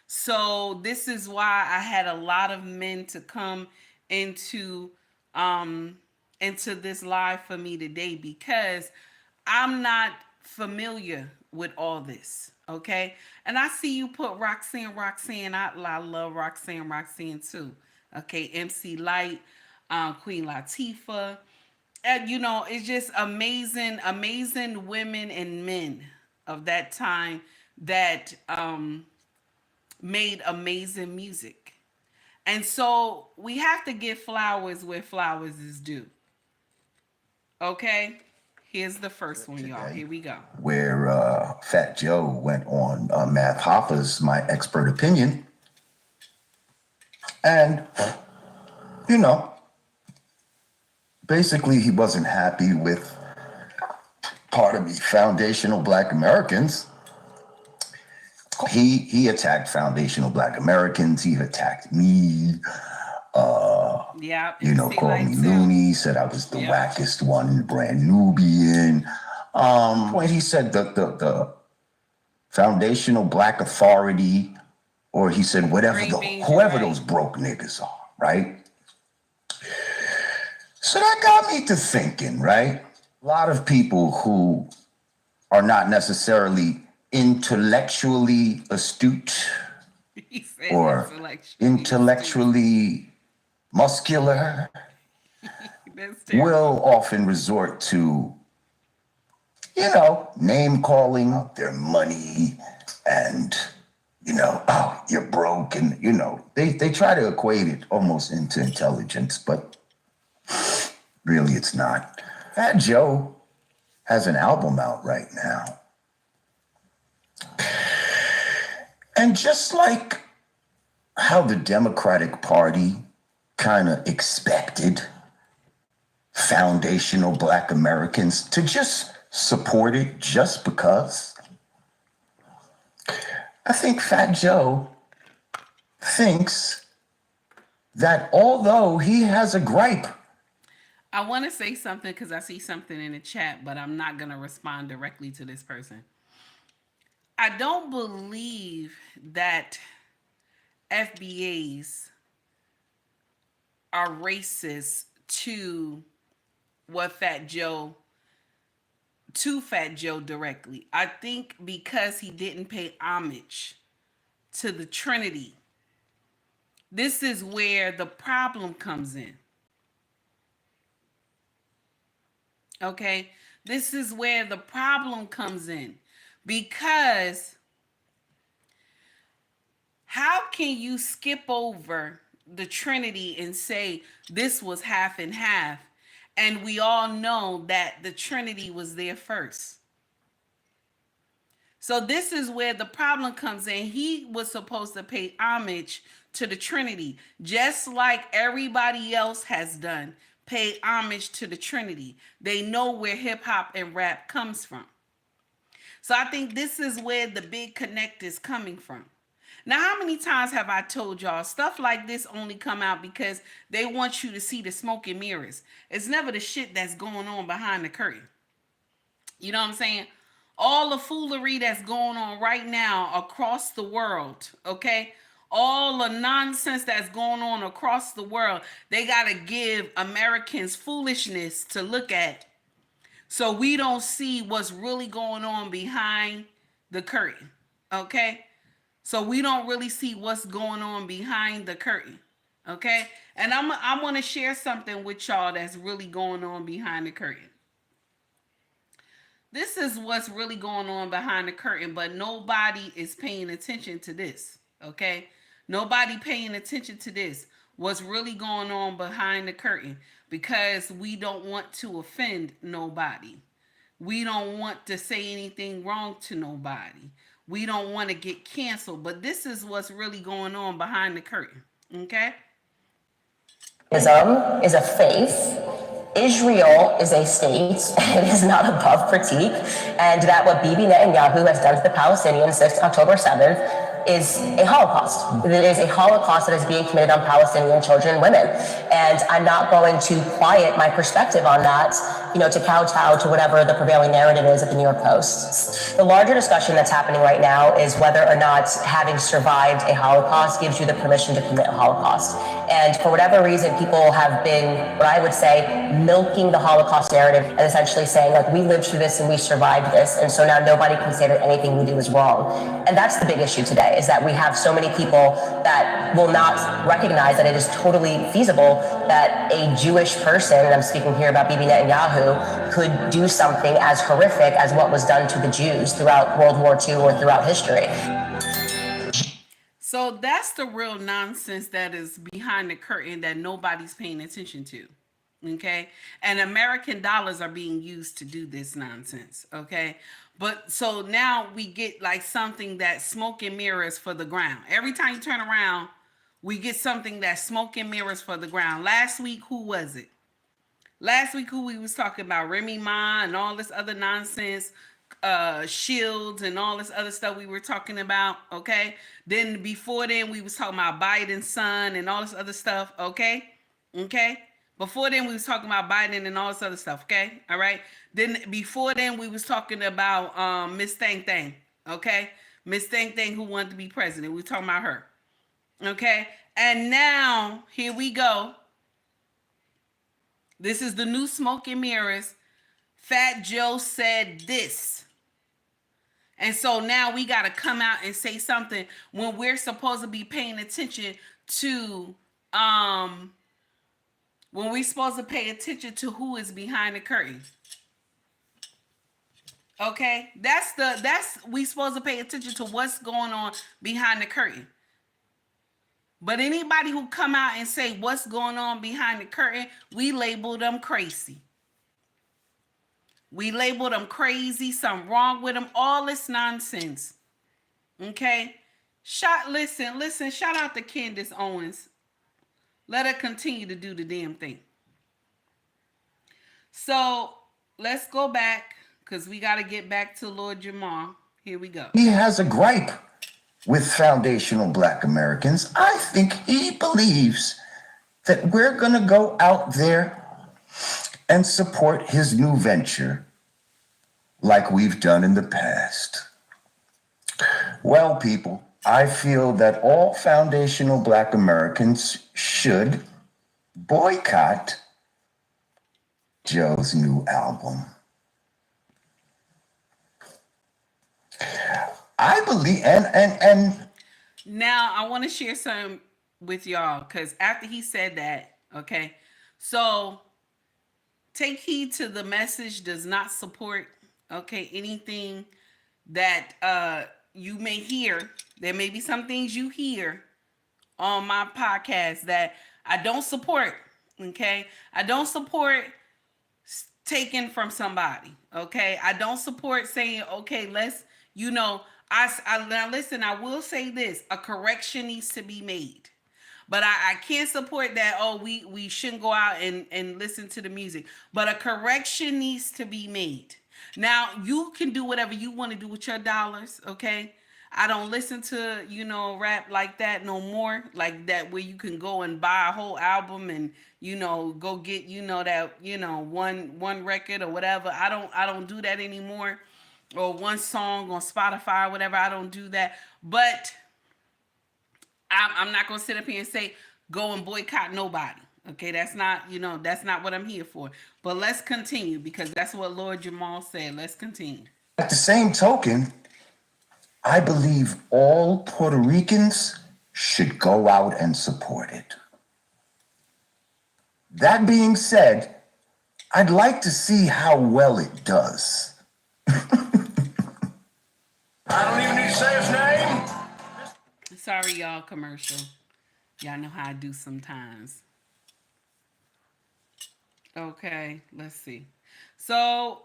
So this is why I had a lot of men to come into um into this live for me today, because I'm not familiar with all this. Okay. And I see you put Roxanne. I love Roxanne too. Okay. MC Light, Queen Latifah. And you know, it's just amazing women and men of that time that made amazing music. And so we have to give flowers where flowers is due. Okay? Here's the first one, y'all. Here we go.
Where Fat Joe went on Math Hoffa's My Expert Opinion. And, you know, basically he wasn't happy with, pardon me, foundational Black Americans. He attacked foundational Black Americans. He attacked me.
Yeah.
You know, called me loony, said I was the wackest one, brand Nubian. When he said the foundational Black authority, or he said whoever those broke niggas are, right? So that got me to thinking, right? A lot of people who are not necessarily intellectually astute or intellectually muscular will often resort to, you know, name calling their money and, you know, oh, you're broke. And, you know, they try to equate it almost into intelligence, but really it's not. Fat Joe has an album out right now. And just like how the Democratic Party kind of expected foundational Black Americans to just support it just because, I think Fat Joe thinks that although he has a gripe.
I want to say something because I see something in the chat, but I'm not going to respond directly to this person. I don't believe that FBAs are racist to Fat Joe directly. I think because he didn't pay homage to the Trinity. This is where the problem comes in. Okay? This is where the problem comes in. Because how can you skip over the Trinity and say this was half and half, and we all know that the Trinity was there first? So this is where the problem comes in. He was supposed to pay homage to the Trinity, just like everybody else has done, pay homage to the Trinity. They know where hip hop and rap comes from. So I think this is where the big connect is coming from. Now, how many times have I told y'all stuff like this only come out because they want you to see the smoke and mirrors? It's never the shit that's going on behind the curtain. You know what I'm saying? All the foolery that's going on right now across the world, okay? All the nonsense that's going on across the world, they got to give Americans foolishness to look at, so we don't see what's really going on behind the curtain, okay? So we don't really see what's going on behind the curtain, okay? And I want to share something with y'all that's really going on behind the curtain. This is what's really going on behind the curtain, but nobody is paying attention to this, okay? Nobody paying attention to this. What's really going on behind the curtain, because we don't want to offend nobody. We don't want to say anything wrong to nobody. We don't want to get canceled, but this is what's really going on behind the curtain, okay?
Islam is a faith. Israel is a state. It is not above critique. And that what Bibi Netanyahu has done to the Palestinians since October 7th is a Holocaust. It is a Holocaust that is being committed on Palestinian children and women. And I'm not going to quiet my perspective on that, to kowtow to whatever the prevailing narrative is at the New York Post. The larger discussion that's happening right now is whether or not having survived a Holocaust gives you the permission to commit a Holocaust. And for whatever reason, people have been, what I would say, milking the Holocaust narrative and essentially saying, like, we lived through this and we survived this, and so now nobody can say that anything we do is wrong. And that's the big issue today, is that we have so many people that will not recognize that it is totally feasible that a Jewish person, and I'm speaking here about Bibi Netanyahu, could do something as horrific as what was done to the Jews throughout World War II or throughout history.
So that's the real nonsense that is behind the curtain that nobody's paying attention to. Okay. And American dollars are being used to do this nonsense. Okay. But so now we get like something that's smoke and mirrors for the ground. Every time you turn around, we get something that's smoke and mirrors for the ground. Last week, who was it? Last week, who we was talking about? Remy Ma and all this other nonsense, shields and all this other stuff we were talking about. Okay. Then before then, we was talking about Biden's son and all this other stuff. Okay. Okay. Before then, we was talking about Biden and all this other stuff, okay? All right? Then before then, we was talking about Miss Thang Thang, okay? Miss Thang Thang who wanted to be president. We were talking about her, okay? And now, here we go. This is the new smoke and mirrors. Fat Joe said this. And so now we got to come out and say something when we're supposed to be paying attention to... when we're supposed to pay attention to who is behind the curtain. Okay? We supposed to pay attention to what's going on behind the curtain. But anybody who come out and say what's going on behind the curtain, we label them crazy. We label them crazy, something wrong with them, all this nonsense. Okay? Listen, shout out to Candace Owens. Let her continue to do the damn thing. So let's go back because we got to get back to Lord Jamar. Here we go.
He has a gripe with foundational Black Americans. I think he believes that we're going to go out there and support his new venture like we've done in the past. Well, people, I feel that all foundational Black Americans should boycott Joe's new album. I believe, and
now I want to share something with y'all because after he said that, okay, so take heed to the message does not support, okay, anything that you may hear. There may be some things you hear on my podcast that I don't support, okay? I don't support taking from somebody, okay? I don't support saying, okay, let's, now listen, I will say this, a correction needs to be made. But I can't support that, we shouldn't go out and listen to the music. But a correction needs to be made. Now, you can do whatever you want to do with your dollars, okay? I don't listen to, rap like that no more. Like that where you can go and buy a whole album and, go get, that, one record or whatever. I don't do that anymore. Or one song on Spotify or whatever. I don't do that. But I'm not going to sit up here and say, go and boycott nobody. Okay, that's not what I'm here for. But let's continue because that's what Lord Jamal said. Let's continue.
at the same token, I believe all Puerto Ricans should go out and support it. That being said, I'd like to see how well it does.
I don't even need to say his name.
Sorry, y'all, commercial. Y'all know how I do sometimes. Okay, let's see. So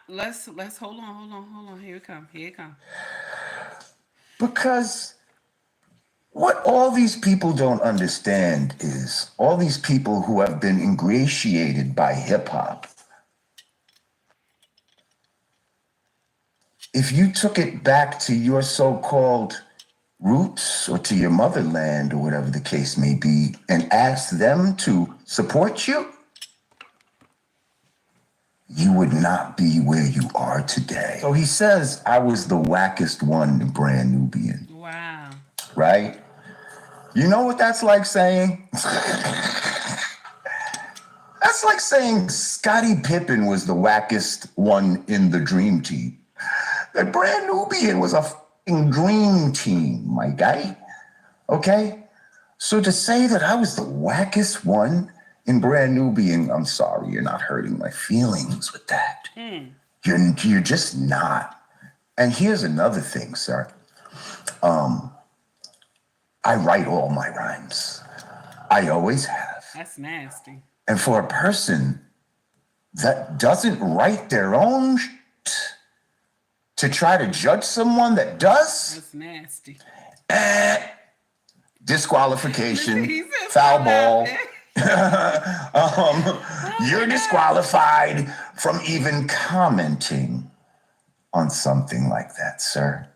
let's hold on. Here it come.
Because what all these people don't understand is all these people who have been ingratiated by hip hop. If you took it back to your so-called roots or to your motherland or whatever the case may be and ask them to support you, you would not be where you are today. So he says, I was the wackest one in Brand Nubian.
Wow.
Right? You know what that's like saying? That's like saying Scottie Pippen was the wackest one in the Dream Team. That Brand Nubian was a fucking dream team, my guy. Okay? So to say that I was the wackest one in Brand Nubian, I'm sorry, you're not hurting my feelings with that. You're just not. And here's another thing, sir. I write all my rhymes. I always have.
That's nasty.
And for a person that doesn't write their own to try to judge someone that does,
That's nasty.
disqualification,
He said
foul
so
ball. You're disqualified from even commenting on something like that, sir.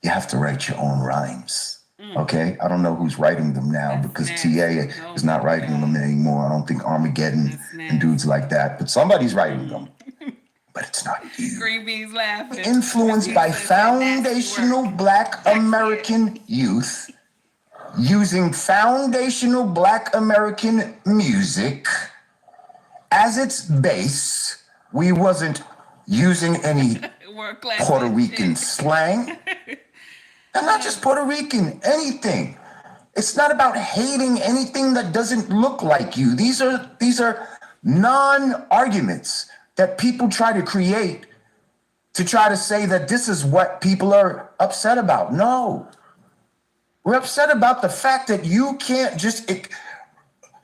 You have to write your own rhymes. Okay? I don't know who's writing them now because TA is not writing them anymore. I don't think Armageddon and dudes like that, but somebody's writing them. But it's not you.
Green beans laughing.
Influenced by foundational Black American youth, using foundational Black American music as its base. We wasn't using any Puerto Rican slang. And not just Puerto Rican, anything. It's not about hating anything that doesn't look like you. These are non-arguments that people try to create to try to say that this is what people are upset about. No. We're upset about the fact that you can't just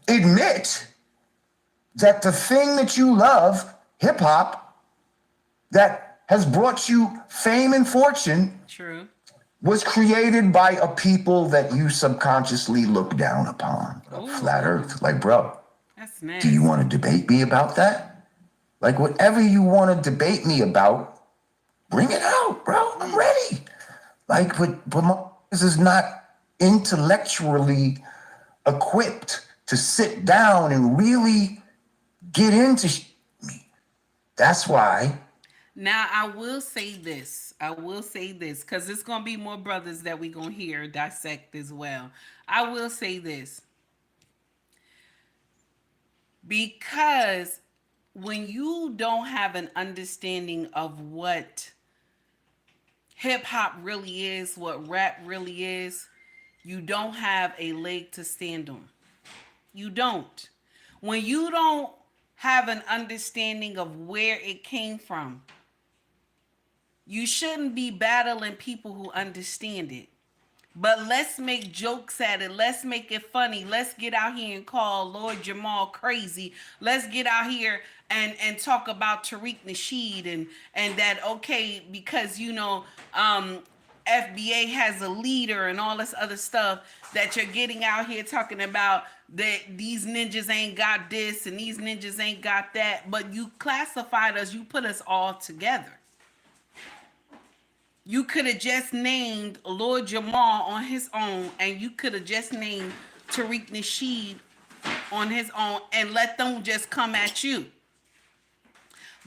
admit that the thing that you love, hip hop, that has brought you fame and fortune,
True,
was created by a people that you subconsciously look down upon. Flat Earth. Like, bro,
that's nasty.
do you want to debate me about that? Like, whatever you want to debate me about, bring it out, bro. I'm ready. Like, but this is not intellectually equipped to sit down and really get into me. That's why.
Now, I will say this, because there's going to be more brothers that we're going to hear dissect as well. I will say this. Because when you don't have an understanding of what hip-hop really is, what rap really is, you don't have a leg to stand on. You don't. When you don't have an understanding of where it came from, you shouldn't be battling people who understand it. But let's make jokes at it. Let's make it funny. Let's get out here and call Lord Jamar crazy. Let's get out here and talk about Tariq Nasheed and that, okay, because, you know, FBA has a leader and all this other stuff that you're getting out here talking about that these ninjas ain't got this and these ninjas ain't got that. But you classified us, you put us all together. You could have just named Lord Jamar on his own, and you could have just named Tariq Nasheed on his own and let them just come at you.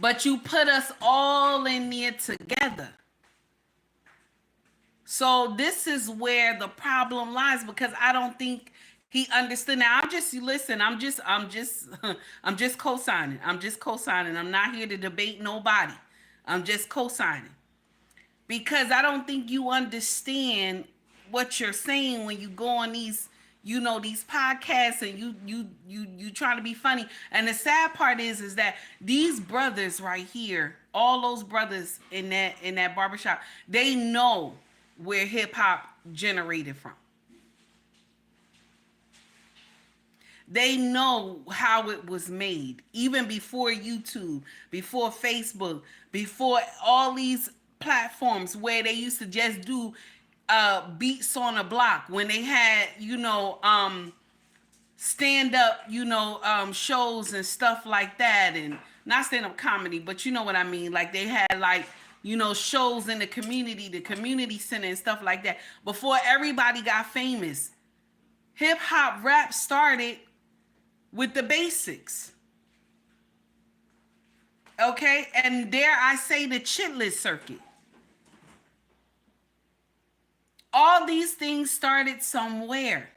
But you put us all in there together. So this is where the problem lies, because I don't think he understood. Now I'm just co-signing. I'm not here to debate nobody. I'm just co-signing. Because I don't think you understand what you're saying when you go on these, you know, these podcasts and you trying to be funny. And the sad part is that these brothers right here, all those brothers in that barbershop, they know where hip hop generated from. They know how it was made, even before YouTube, before Facebook, before all these platforms where they used to just do beats on a block, when they had, you know, stand up, you know, shows and stuff like that, and not stand up comedy, but you know what I mean. Like they had like shows in the community center and stuff like that. Before everybody got famous, hip hop rap started with the basics. Okay, and dare I say the chitlin circuit. All these things started somewhere.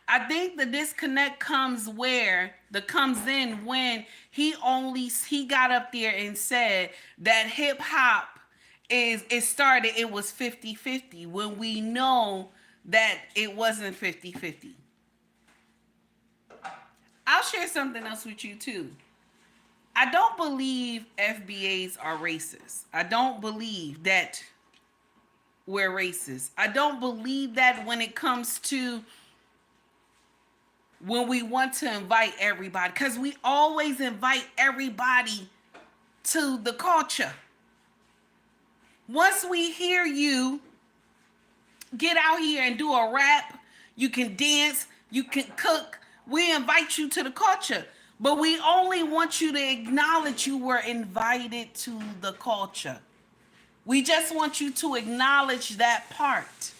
I think the disconnect comes in when he got up there and said that hip hop it was 50-50 when we know that it wasn't 50-50. I'll share something else with you too. I don't believe FBAs are racist. I don't believe that we're racist. I don't believe that when it comes to when we want to invite everybody, because we always invite everybody to the culture. Once we hear you get out here and do a rap, you can dance, you can cook, we invite you to the culture. But we only want you to acknowledge you were invited to the culture. We just want you to acknowledge that part.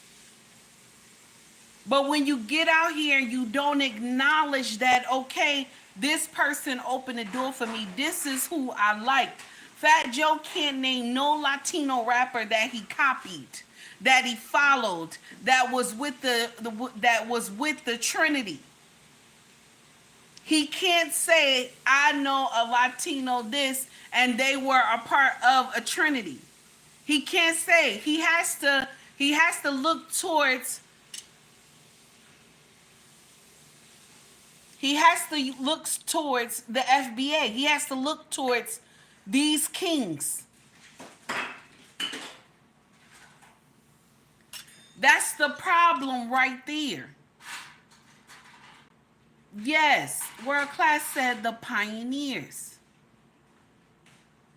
But when you get out here and you don't acknowledge that, okay, this person opened the door for me. This is who I like. Fat Joe can't name no Latino rapper that he copied, that he followed, that was with the Trinity. He can't say, I know a Latino this, and they were a part of a Trinity. He can't say. He has to look towards. He has to look towards the FBA. He has to look towards these kings. That's the problem right there. Yes, World Class said the pioneers.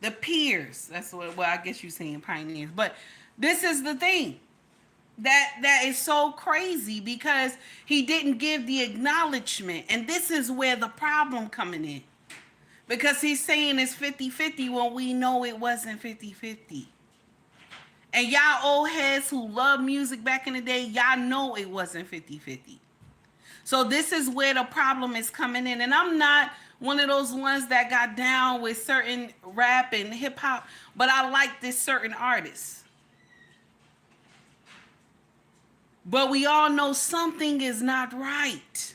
The peers. That's what, well, I guess you're saying pioneers. But this is the thing. That is so crazy because he didn't give the acknowledgement. And this is where the problem coming in. Because he's saying it's 50-50 when we know it wasn't 50-50. And y'all old heads who love music back in the day, y'all know it wasn't 50-50. So this is where the problem is coming in. And I'm not one of those ones that got down with certain rap and hip hop, but I like this certain artist. But we all know something is not right.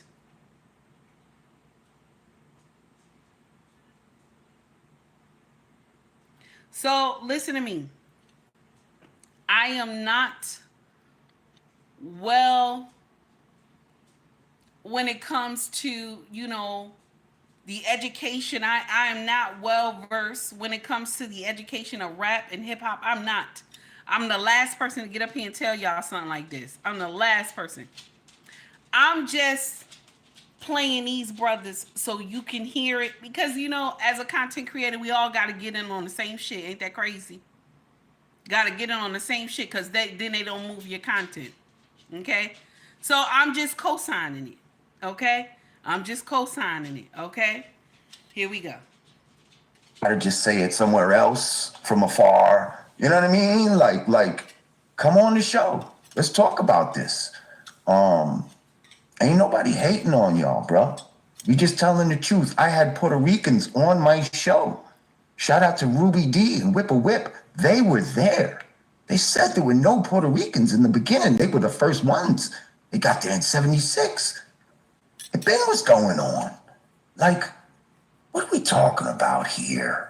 So listen to me. I am not well when it comes to, the education. I am not well versed when it comes to the education of rap and hip hop. I'm not. I'm the last person to get up here and tell y'all something like this. I'm the last person. I'm just playing these brothers so you can hear it. Because, as a content creator, we all got to get in on the same shit. Ain't that crazy? Got to get in on the same shit because then they don't move your content. Okay? So I'm just co-signing it. Okay? I'm just co-signing it. Okay? Here we go.
Or just say it somewhere else from afar. You know what I mean? Like, come on the show. Let's talk about this. Ain't nobody hating on y'all, bro. We just telling the truth. I had Puerto Ricans on my show. Shout out to Ruby D and Whip a Whip. They were there. They said there were no Puerto Ricans in the beginning. They were the first ones. They got there in 76. And then what's going on? Like, what are we talking about here?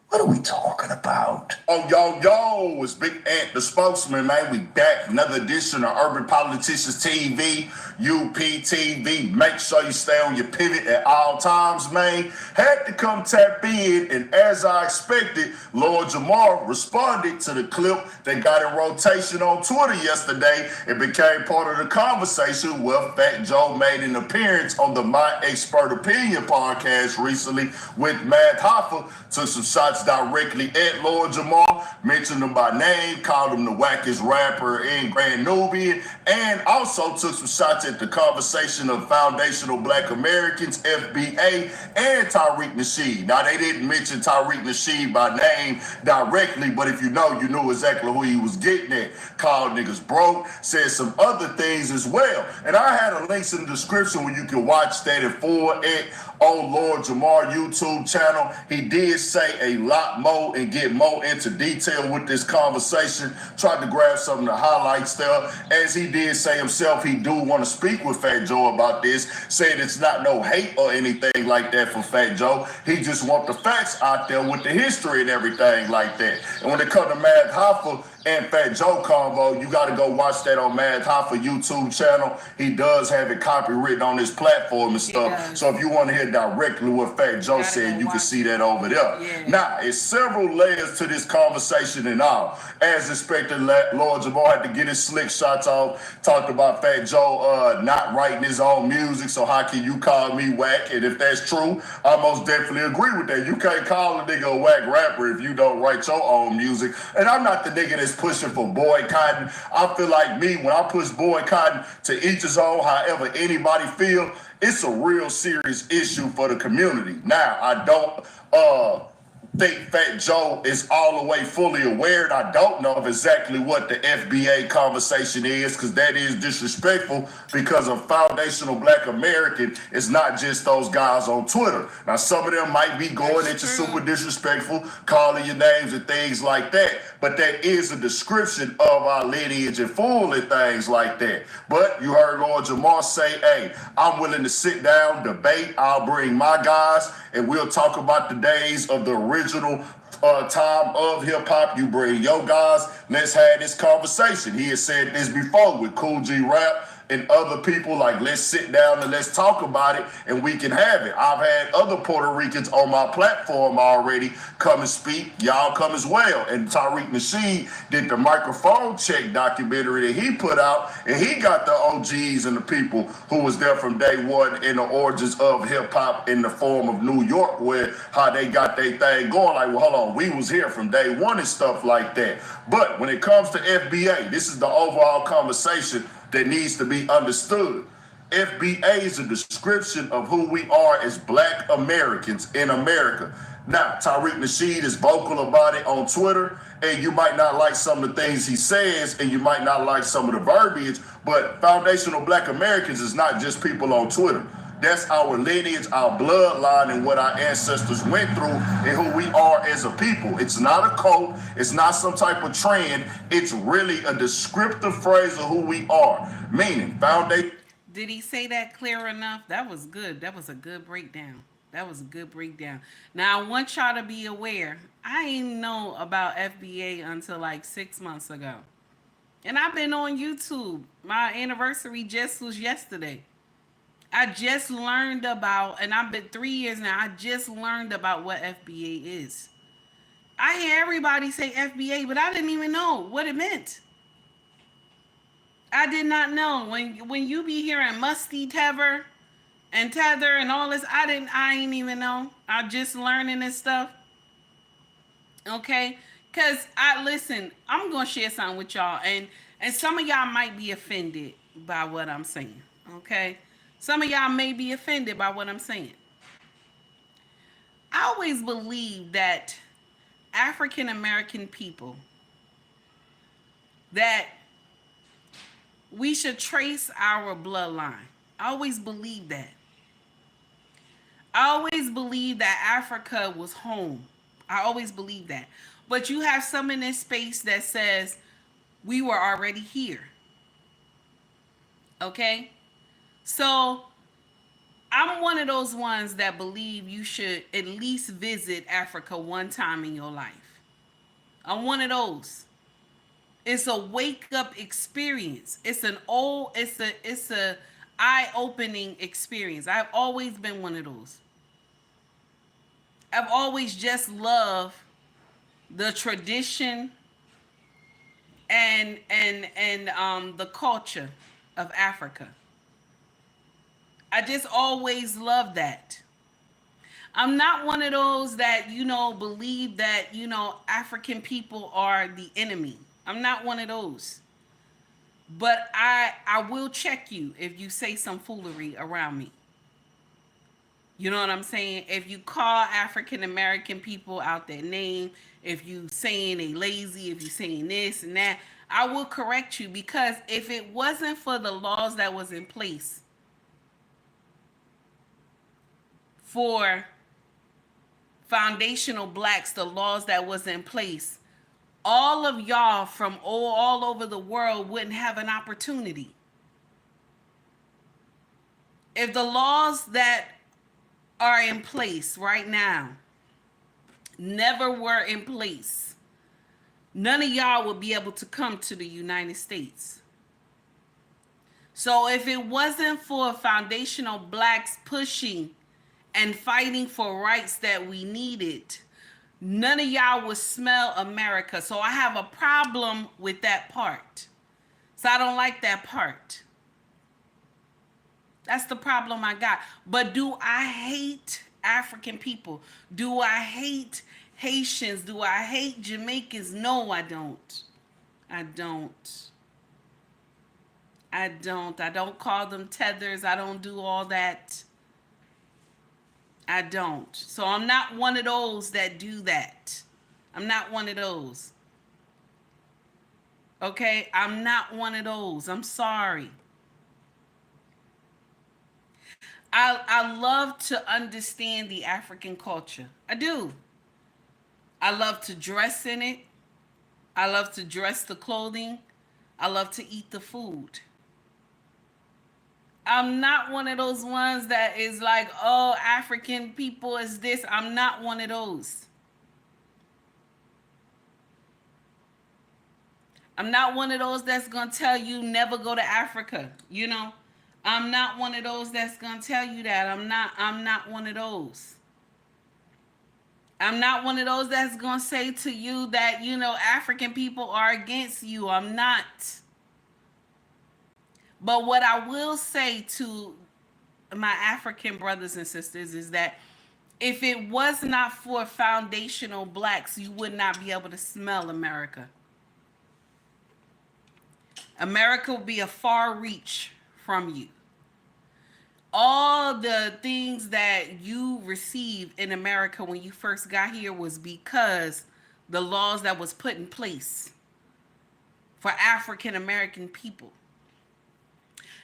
What are we talking about?
Oh, yo, it's Big Ant, the spokesman, man. We back. Another edition of Urban Politicians TV, UPTV. Make sure you stay on your pivot at all times, man. Had to come tap in, and as I expected, Lord Jamar responded to the clip that got in rotation on Twitter yesterday and became part of the conversation where Fat Joe made an appearance on the My Expert Opinion podcast recently with Matt Hoffa. Took some shots shots directly at Lord Jamar, mentioned him by name, called him the wackest rapper in Grand Nubian, and also took some shots at the conversation of foundational Black Americans, FBA, and Tariq Nasheed. Now, they didn't mention Tariq Nasheed by name directly, but if you know, you knew exactly who he was getting at. Called niggas broke, said some other things as well. And I had a link in the description where you can watch that in full at on Lord Jamar YouTube channel. He did say a lot more and get more into detail with this conversation. Tried to grab some of the highlights there. As he did say himself, he do want to speak with Fat Joe about this, saying it's not no hate or anything like that for Fat Joe. He just want the facts out there with the history and everything like that. And when it comes to Mad Hoffa and Fat Joe combo, you got to go watch that on Mad Hoffa YouTube channel. He does have it copywritten on his platform and stuff. So if you want to hear directly what Fat Joe said, you can see that over there.
Yeah.
Now, it's several layers to this conversation and all. As expected, Lord Jamar had to get his slick shots off. Talked about Fat Joe not writing his own music, so how can you call me whack? And if that's true, I most definitely agree with that. You can't call a nigga a whack rapper if you don't write your own music. And I'm not the nigga that's pushing for boycotting. I feel like me, when I push boycotting, to each his own, however anybody feel, it's a real serious issue for the community. Now, I don't think Fat Joe is all the way fully aware, and I don't know of exactly what the FBA conversation is, because that is disrespectful, because a foundational Black American is not just those guys on Twitter. Now, some of them might be going at you super disrespectful, calling your names and things like that, but that is a description of our lineage and full and things like that. But you heard Lord Jamar say, hey, I'm willing to sit down, debate, I'll bring my guys, and we'll talk about the days of the original time of hip-hop. You bring your guys, let's have this conversation. He has said this before with Cool G Rap and other people, like, let's sit down and let's talk about it and we can have it. I've had other Puerto Ricans on my platform already come and speak. Y'all come as well. And Tariq Nasheed did the microphone check documentary that he put out, and he got the OGs and the people who was there from day one in the origins of hip-hop in the form of New York, where how they got their thing going. Like, well, hold on, we was here from day one and stuff like that. But when it comes to FBA, this is the overall conversation that needs to be understood. FBA is a description of who we are as Black Americans in America. Now, Tariq Nasheed is vocal about it on Twitter, and you might not like some of the things he says, and you might not like some of the verbiage, but foundational Black Americans is not just people on Twitter. That's our lineage, our bloodline, and what our ancestors went through and who we are as a people. It's not a cult. It's not some type of trend. It's really a descriptive phrase of who we are. Meaning, foundation.
Did he say that clear enough? That was good. That was a good breakdown. That was a good breakdown. Now, I want y'all to be aware, I ain't know about FBA until like 6 months ago. And I've been on YouTube. My anniversary just was yesterday. I just learned about, and I've been 3 years now, I just learned about what FBA is. I hear everybody say FBA, but I didn't even know what it meant. I did not know. When you be hearing musty tether and all this, I ain't even know. I'm just learning this stuff. Okay? Cause listen, I'm gonna share something with y'all, and some of y'all might be offended by what I'm saying. Okay? Some of y'all may be offended by what I'm saying. I always believe that African American people, that we should trace our bloodline. I always believe that. I always believe that Africa was home. I always believe that. But you have some in this space that says we were already here. Okay? So I'm one of those ones that believe you should at least visit Africa one time in your life. I'm one of those. It's a wake up experience. It's a eye-opening experience. I've always been one of those. I've always just loved the tradition and the culture of Africa. I just always loved that. I'm not one of those that, believe that, African people are the enemy. I'm not one of those. But I will check you if you say some foolery around me. You know what I'm saying? If you call African American people out their name, if you saying they lazy, if you saying this and that, I will correct you, because if it wasn't for the laws that was in place for foundational blacks, the laws that was in place, all of y'all from all over the world wouldn't have an opportunity. If the laws that are in place right now never were in place, none of y'all would be able to come to the United States. So if it wasn't for foundational blacks pushing and fighting for rights that we needed, none of y'all would smell America. So I have a problem with that part. So I don't like that part. That's the problem I got. But do I hate African people? Do I hate Haitians? Do I hate Jamaicans? No, I don't. I don't. I don't call them tethers. I don't do all that. I don't. So I'm not one of those that do that. I'm not one of those. Okay? I'm not one of those. I'm sorry. I love to understand the African culture. I do. I love to dress in it. I love to dress the clothing. I love to eat the food. I'm not one of those ones that is like, oh, African people is this. I'm not one of those. I'm not one of those that's going to tell you never go to Africa, I'm not one of those that's going to tell you that. I'm not one of those. I'm not one of those that's going to say to you that, African people are against you. I'm not. But what I will say to my African brothers and sisters is that if it was not for foundational blacks, you would not be able to smell America. America will be a far reach from you. All the things that you received in America when you first got here was because the laws that was put in place for African American people.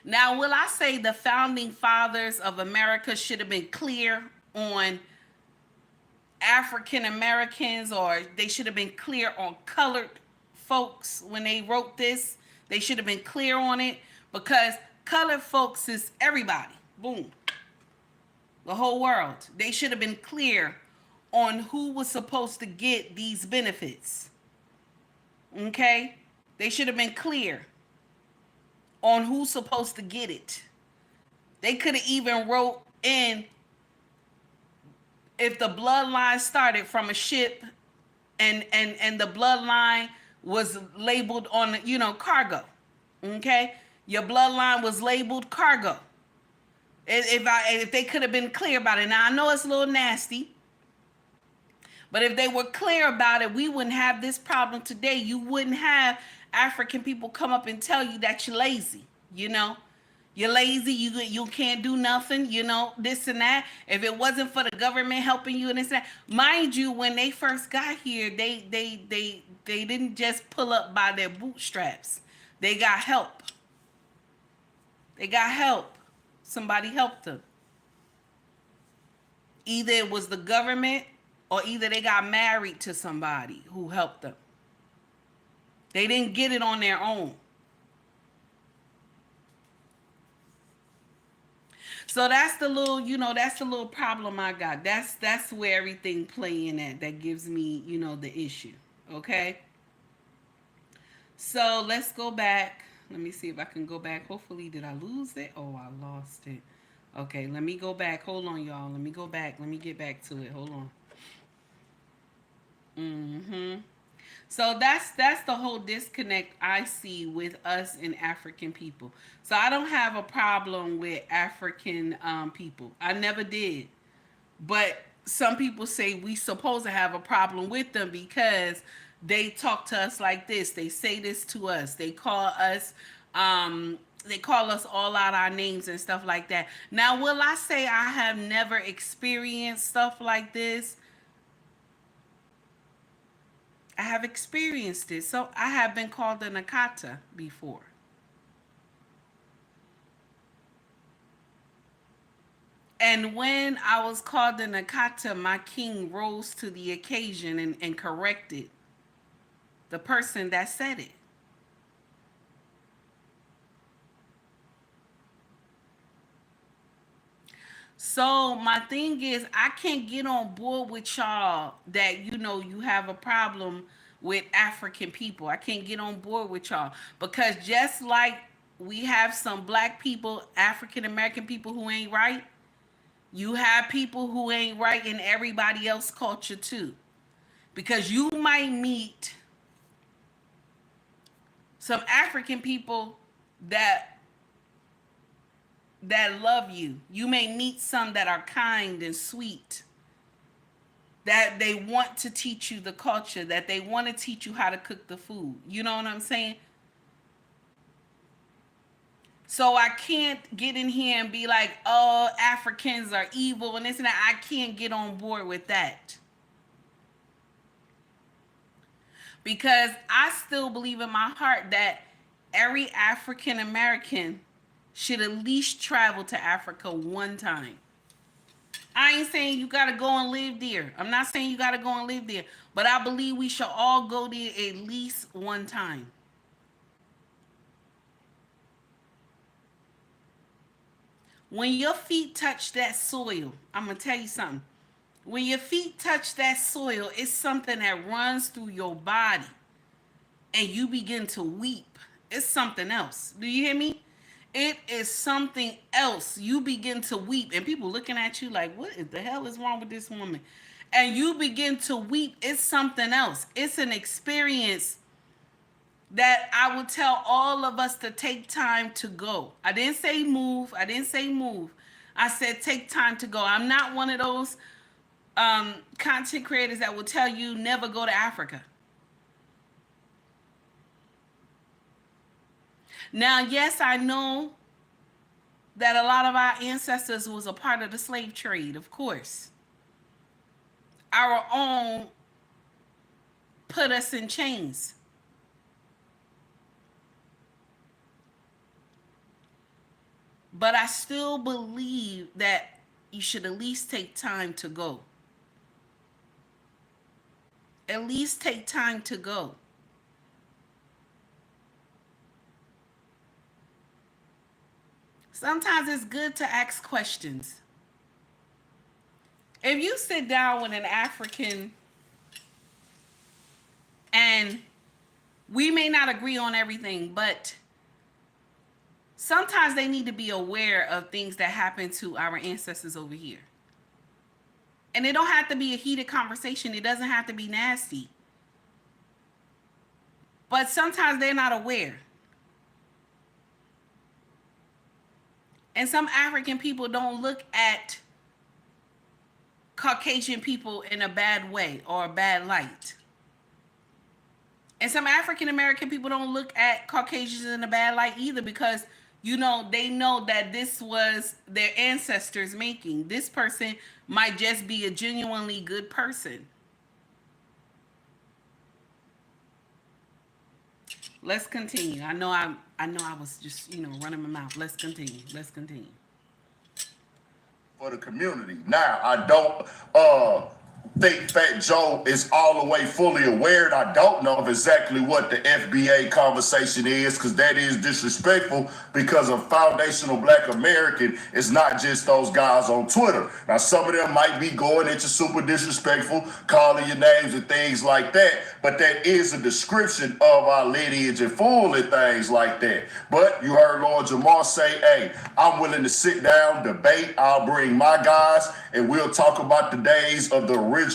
Now, will I say the founding fathers of America should have been clear on African Americans, or they should have been clear on colored folks when they wrote this? They should have been clear on it, because colored folks is everybody. Boom. The whole world. They should have been clear on who was supposed to get these benefits. Okay? They should have been clear on who's supposed to get it. They could have even wrote in if the bloodline started from a ship and the bloodline was labeled on, cargo. Okay? Your bloodline was labeled cargo. If they could have been clear about it. Now, I know it's a little nasty, but if they were clear about it, we wouldn't have this problem today. You wouldn't have African people come up and tell you that you're lazy, You're lazy, you can't do nothing, this and that. If it wasn't for the government helping you and this and that. Mind you, when they first got here, they didn't just pull up by their bootstraps. They got help. They got help. Somebody helped them. Either it was the government, or either they got married to somebody who helped them. They didn't get it on their own. So that's the little problem I got. That's where everything playing at. That gives me, the issue. Okay. So let's go back. Let me see if I can go back. Hopefully, did I lose it? Oh, I lost it. Okay, let me go back. Hold on, y'all. Let me go back. Let me get back to it. Hold on. So that's the whole disconnect I see with us and African people. So I don't have a problem with African people. I never did. But some people say we supposed to have a problem with them because they talk to us like this. They say this to us. They call us all out our names and stuff like that. Now, will I say I have never experienced stuff like this? I have experienced it. So I have been called a Nakata before. And when I was called a Nakata, my king rose to the occasion and corrected the person that said it. So my thing is, I can't get on board with y'all that you have a problem with African people. I can't get on board with y'all because just like we have some black people, African American people who ain't right, you have people who ain't right in everybody else's culture too. Because you might meet some African people that love you. You may meet some that are kind and sweet, that they want to teach you the culture, that they want to teach you how to cook the food. You know what I'm saying? So I can't get in here and be like, oh, Africans are evil and this and that. I can't get on board with that. Because I still believe in my heart that every African American should at least travel to Africa one time. I ain't saying you gotta go and live there. I'm not saying you gotta go and live there. But I believe we should all go there at least one time. When your feet touch that soil, I'm going to tell you something. When your feet touch that soil, it's something that runs through your body and you begin to weep. It's something else. Do you hear me? It is something else. You begin to weep and people looking at you like, what the hell is wrong with this woman? And you begin to weep. It's something else. It's an experience that I would tell all of us to take time to go. I didn't say move. I said take time to go. I'm not one of those content creators that will tell you never go to Africa. Now, yes, I know that a lot of our ancestors was a part of the slave trade, of course. Our own put us in chains. But I still believe that you should at least take time to go. At least take time to go. Sometimes it's good to ask questions. If you sit down with an African and we may not agree on everything, but sometimes they need to be aware of things that happen to our ancestors over here. And it don't have to be a heated conversation. It doesn't have to be nasty. But sometimes they're not aware. And some African people don't look at Caucasian people in a bad way or a bad light. And some African American people don't look at Caucasians in a bad light either because, they know that this was their ancestors making. This person might just be a genuinely good person. Let's continue. I know I was just, running my mouth. Let's continue.
For the community. Now, I don't think Fat Joe is all the way fully aware. I don't know of exactly what the FBA conversation is because that is disrespectful because a foundational Black American is not just those guys on Twitter. Now, some of them might be going into super disrespectful, calling your names and things like that, but that is a description of our lineage and fool and things like that. But you heard Lord Jamar say, hey, I'm willing to sit down, debate, I'll bring my guys, and we'll talk about the days of the original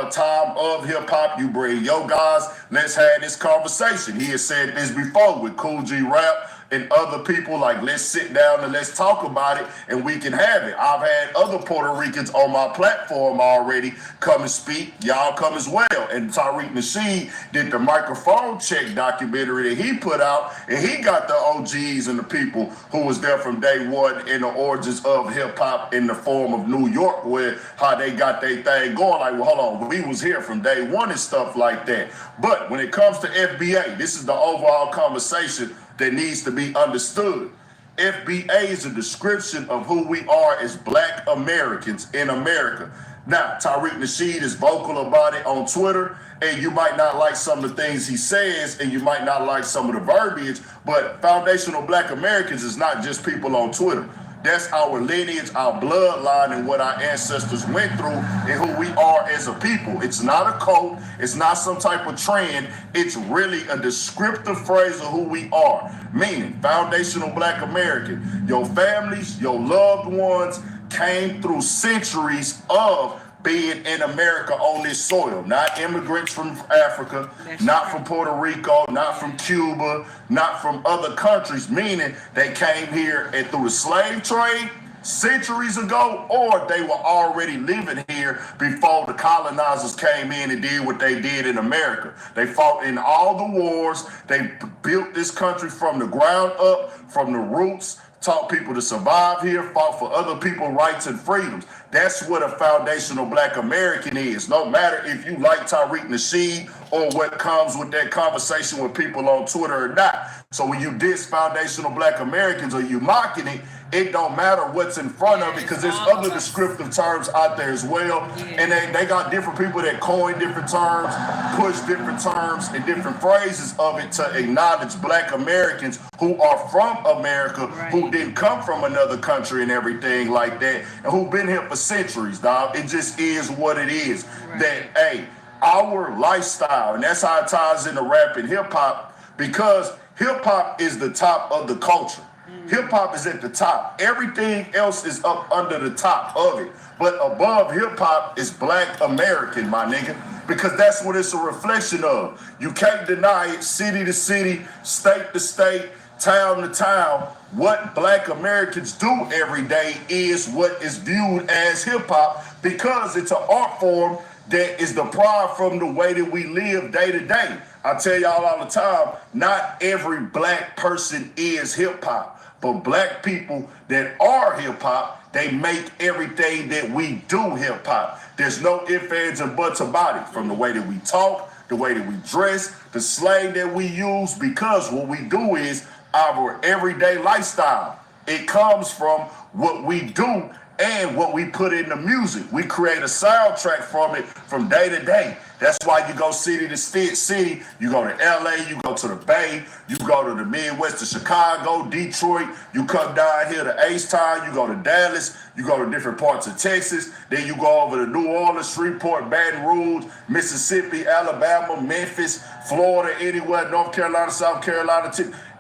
time of hip hop. You bring your guys, let's have this conversation. He has said this before with Cool G Rap and other people like, let's sit down and let's talk about it and we can have it. I've had other Puerto Ricans on my platform already come and speak. Y'all come as well. And Tariq Nasheed did the microphone check documentary that he put out, and he got the OGs and the people who was there from day one in the origins of hip hop in the form of New York, where how they got their thing going. Like, well, hold on, we was here from day one and stuff like that. But when it comes to FBA, this is the overall conversation that needs to be understood. FBA is a description of who we are as Black Americans in America. Now, Tariq Nasheed is vocal about it on Twitter, and you might not like some of the things he says, and you might not like some of the verbiage, but foundational Black Americans is not just people on Twitter. That's our lineage, our bloodline, and what our ancestors went through and who we are as a people. It's not a cult. It's not some type of trend. It's really a descriptive phrase of who we are, meaning foundational Black American. Your families, your loved ones came through centuries of being in America on this soil, not immigrants from Africa, not from Puerto Rico, not from Cuba, not from other countries, meaning they came here and through the slave trade centuries ago, or they were already living here before the colonizers came in and did what they did in America. They fought in all the wars. They built this country from the ground up, from the roots, taught people to survive here, fought for other people's rights and freedoms. That's what a foundational Black American is. No matter if you like Tariq Nasheed or what comes with that conversation with people on Twitter or not. So when you diss foundational Black Americans or you mocking it, it don't matter what's in front of it, because there's other descriptive terms out there as well. And they got different people that coin different terms, push different terms and different phrases of it to acknowledge Black Americans who are from America, who didn't come from another country and everything like that, and who've been here for centuries, dog. It just is what it is. That, hey, our lifestyle, and that's how it ties into rap and hip hop, because hip hop is the top of the culture. Hip hop is at the top. Everything else is up under the top of it. But above hip hop is Black American, my nigga, because that's what it's a reflection of. You can't deny it, city to city, state to state, town to town. What Black Americans do every day is what is viewed as hip hop, because it's an art form that is derived from the way that we live day to day. I tell y'all all the time, not every Black person is hip hop. But Black people that are hip hop, they make everything that we do hip hop. There's no ifs, ands, and buts about it. From the way that we talk, the way that we dress, the slang that we use, because what we do is our everyday lifestyle. It comes from what we do and what we put in the music. We create a soundtrack from it from day to day. That's why you go city to city. You go to LA, you go to the Bay, you go to the Midwest, to Chicago, Detroit. You come down here to H-Town, you go to Dallas, you go to different parts of Texas. Then you go over to New Orleans, Shreveport, Baton Rouge, Mississippi, Alabama, Memphis, Florida, anywhere, North Carolina, South Carolina.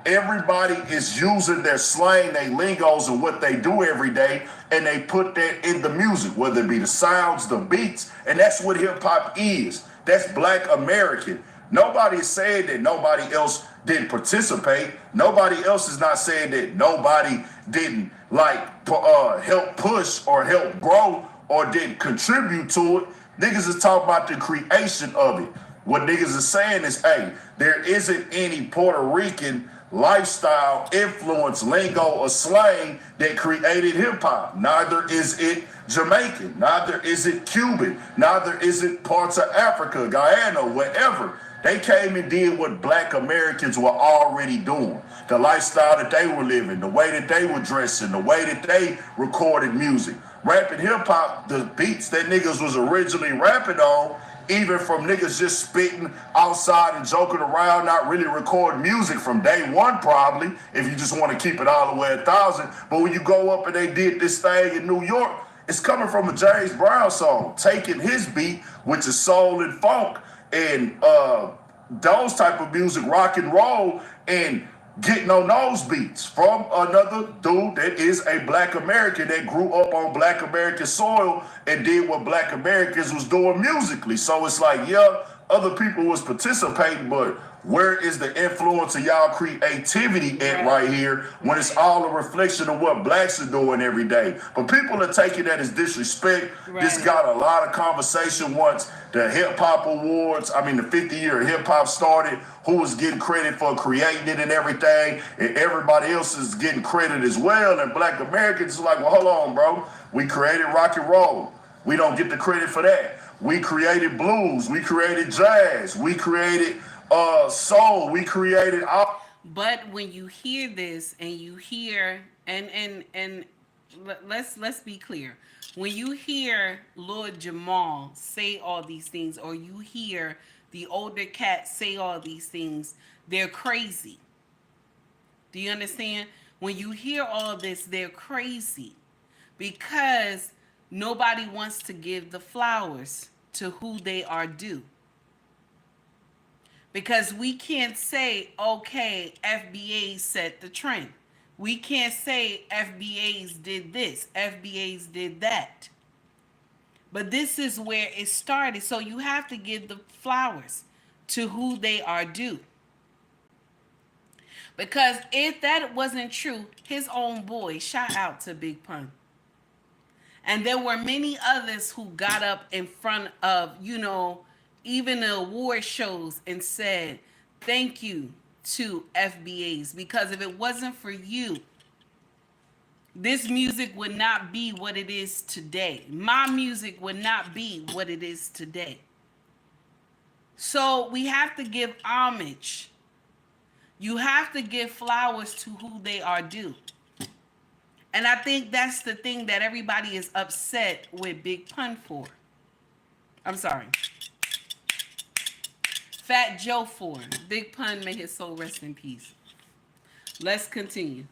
Everybody is using their slang, their lingos, and what they do every day, and they put that in the music, whether it be the sounds, the beats, and that's what hip hop is. That's Black American. Nobody is saying that nobody else didn't participate. Nobody else is not saying that nobody didn't help push or help grow or didn't contribute to it. Niggas is talking about the creation of it. What niggas is saying is, hey, there isn't any Puerto Rican lifestyle, influence, lingo, or slang that created hip-hop. Neither is it Jamaican, neither is it Cuban, neither is it parts of Africa, Guyana, wherever. They came and did what Black Americans were already doing. The lifestyle that they were living, the way that they were dressing, the way that they recorded music. Rap and hip-hop, the beats that niggas was originally rapping on, even from niggas just spitting outside and joking around, not really recording music from day one probably, if you just want to keep it all the way 1,000. But when you go up and they did this thing in New York, it's coming from a James Brown song, taking his beat, which is soul and funk, and those type of music, rock and roll, and getting on those beats from another dude that is a Black American that grew up on Black American soil and did what Black Americans was doing musically. So it's like, yeah, other people was participating, but where is the influence of y'all creativity at right here when it's all a reflection of what blacks are doing every day? But people are taking that as disrespect. This got a lot of conversation once the hip hop awards, I mean the 50-year hip hop started, who was getting credit for creating it and everything, and everybody else is getting credit as well. And black Americans is like, well, hold on, bro. We created rock and roll. We don't get the credit for that. We created blues. We created jazz. We created soul. We created all.
But when you hear this and you hear and let's be clear. When you hear Lord Jamar say all these things, or you hear the older cats say all these things, they're crazy. Do you understand? When you hear all this, they're crazy because nobody wants to give the flowers to who they are due. Because we can't say, okay, FBA set the trend. We can't say FBAs did this, FBAs did that. But this is where it started. So you have to give the flowers to who they are due. Because if that wasn't true, his own boy, shout out to Big Pun. And there were many others who got up in front of, even the award shows and said, thank you to FBAs. Because if it wasn't for you, this music would not be what it is today. My music would not be what it is today. So we have to give homage. You have to give flowers to who they are due. And I think that's the thing that everybody is upset with Big Pun for. I'm sorry. Fat Joe for. Big Pun, may his soul rest in peace. Let's continue.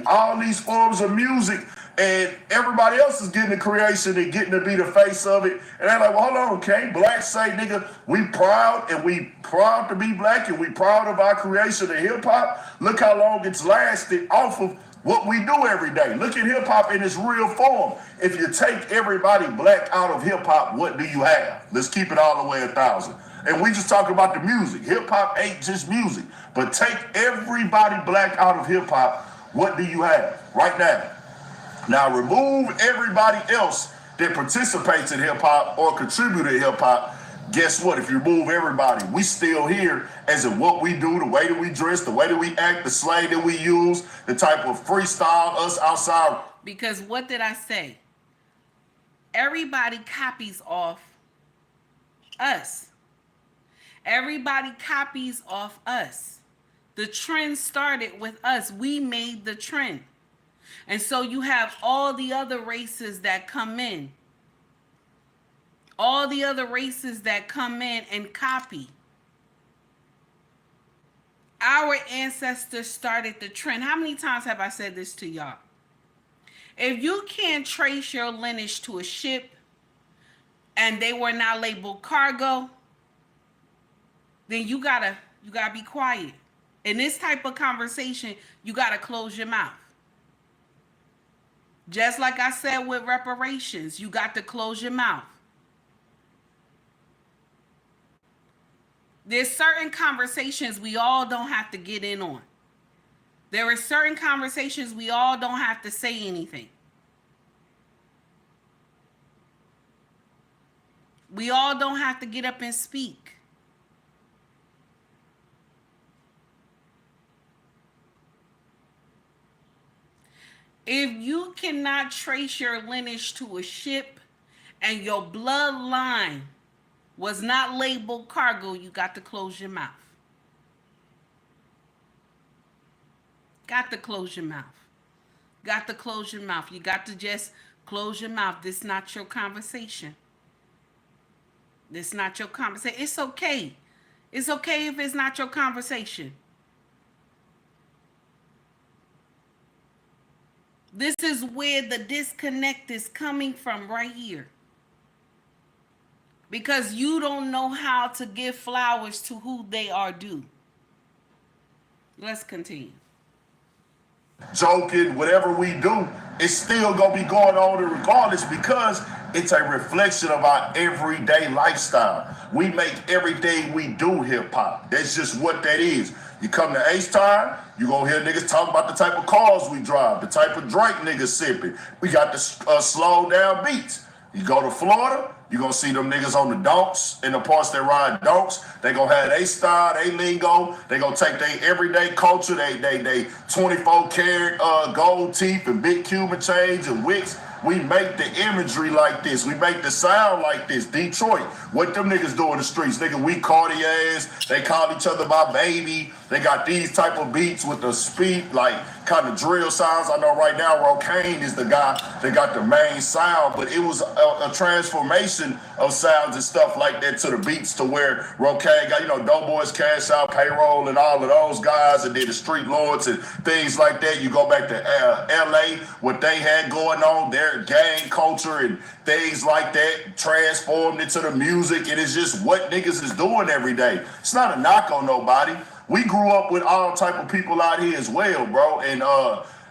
All these forms of music, and everybody else is getting the creation and getting to be the face of it. And they're like, well, hold on, can't blacks say, nigga, we proud and we proud to be black and we proud of our creation of hip hop? Look how long it's lasted off of what we do every day. Look at hip hop in its real form. If you take everybody black out of hip hop, what do you have? Let's keep it all the way 1,000. And we just talk about the music. Hip hop ain't just music. But take everybody black out of hip hop, what do you have right now? Now remove everybody else that participates in hip hop or contribute to hip hop. Guess what? If you remove everybody, we still here as in what we do, the way that we dress, the way that we act, the slang that we use, the type of freestyle us outside.
Because what did I say? Everybody copies off us. Everybody copies off us. The trend started with us. We made the trend. And so you have all the other races that come in. All the other races that come in and copy. Our ancestors started the trend. How many times have I said this to y'all? If you can't trace your lineage to a ship and they were not labeled cargo, then you gotta be quiet. In this type of conversation, you gotta close your mouth. Just like I said with reparations, you got to close your mouth. There's certain conversations we all don't have to get in on. There are certain conversations we all don't have to say anything. We all don't have to get up and speak. If you cannot trace your lineage to a ship and your bloodline was not labeled cargo, you got to close your mouth. Got to close your mouth. Got to close your mouth. You got to just close your mouth. This is not your conversation. This is not your conversation. It's okay. It's okay if it's not your conversation. This is where the disconnect is coming from right here. Because you don't know how to give flowers to who they are due. Let's continue.
joking, whatever we do, it's still gonna be going on regardless because it's a reflection of our everyday lifestyle. We make everything we do hip hop. That's just what that is. You come to H-Time, you gonna hear niggas talk about the type of cars we drive, the type of drink niggas sipping. We got the slow down beats. You go to Florida, you gonna see them niggas on the donks, in the parts that ride donks. They gonna have their style, they lingo. They gonna take their everyday culture, they 24 karat gold teeth and big Cuban chains and wicks. We make the imagery like this. We make the sound like this. Detroit, what them niggas do in the streets? Nigga, we Cartiers. They call each other my baby. They got these type of beats with the speed, like kind of drill sounds. I know right now Rocane is the guy that got the main sound, but it was a transformation of sounds and stuff like that to the beats to where Rocane got, Doughboys, Cash Out, Payroll, and all of those guys, and then the Street Lords and things like that. You go back to LA, what they had going on, their gang culture and things like that, transformed into the music, and it's just what niggas is doing every day. It's not a knock on nobody. We grew up with all type of people out here as well, bro. And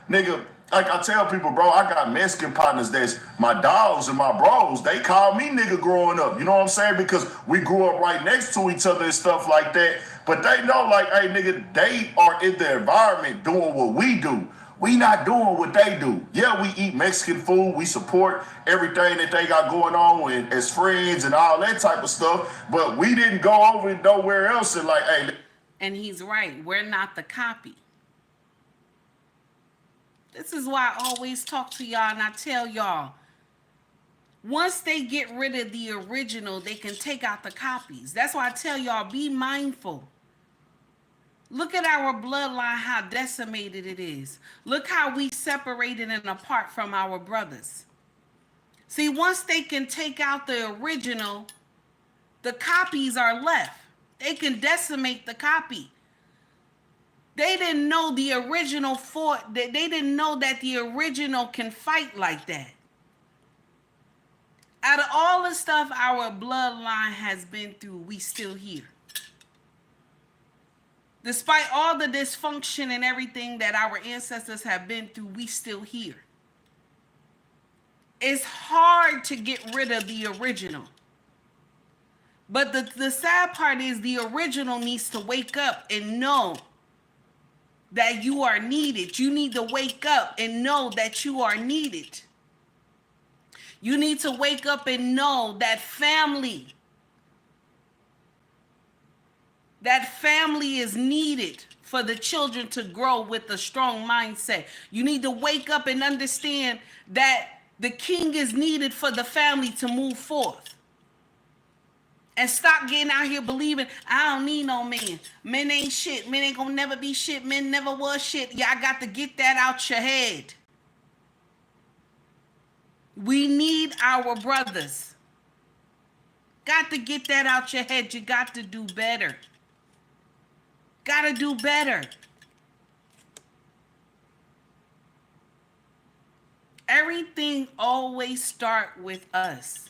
nigga, like I tell people, bro, I got Mexican partners that's my dogs and my bros. They call me nigga growing up. You know what I'm saying? Because we grew up right next to each other and stuff like that. But they know, like, hey, nigga, they are in the environment doing what we do. We not doing what they do. Yeah, we eat Mexican food. We support everything that they got going on and as friends and all that type of stuff. But we didn't go over nowhere else and like, hey.
And he's right. We're not the copy. This is why I always talk to y'all and I tell y'all, once they get rid of the original, they can take out the copies. That's why I tell y'all, be mindful. Look at our bloodline, how decimated it is. Look how we separated and apart from our brothers. See, once they can take out the original, the copies are left. They can decimate the copy. They didn't know the original fought. They didn't know that the original can fight like that. Out of all the stuff our bloodline has been through, we still here. Despite all the dysfunction and everything that our ancestors have been through, we still here. It's hard to get rid of the original. But the sad part is the original needs to wake up and know that you are needed. You need to wake up and know that you are needed. You need to wake up and know that family is needed for the children to grow with a strong mindset. You need to wake up and understand that the king is needed for the family to move forth. And stop getting out here believing, I don't need no man. Men ain't shit. Men ain't gonna never be shit. Men never was shit. Y'all got to get that out your head. We need our brothers. Got to get that out your head. You got to do better. Got to do better. Everything always start with us.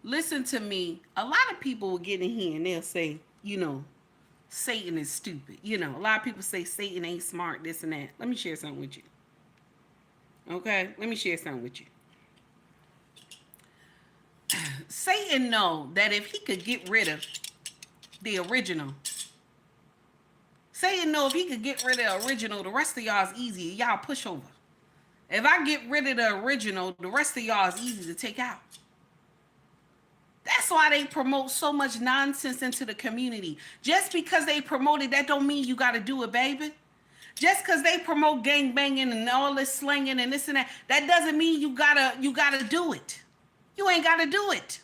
Listen to me. A lot of people will get in here and they'll say, Satan is stupid. A lot of people say Satan ain't smart, this and that. Let me share something with you. Okay? Let me share something with you. Satan know that if he could get rid of the original, Satan know if he could get rid of the original, the rest of y'all is easy. Y'all push over. If I get rid of the original, the rest of y'all is easy to take out. That's why they promote so much nonsense into the community. Just because they promote it, that don't mean you got to do it, baby. Just because they promote gang banging and all this slinging and this and that, that doesn't mean you gotta do it. You ain't got to do it.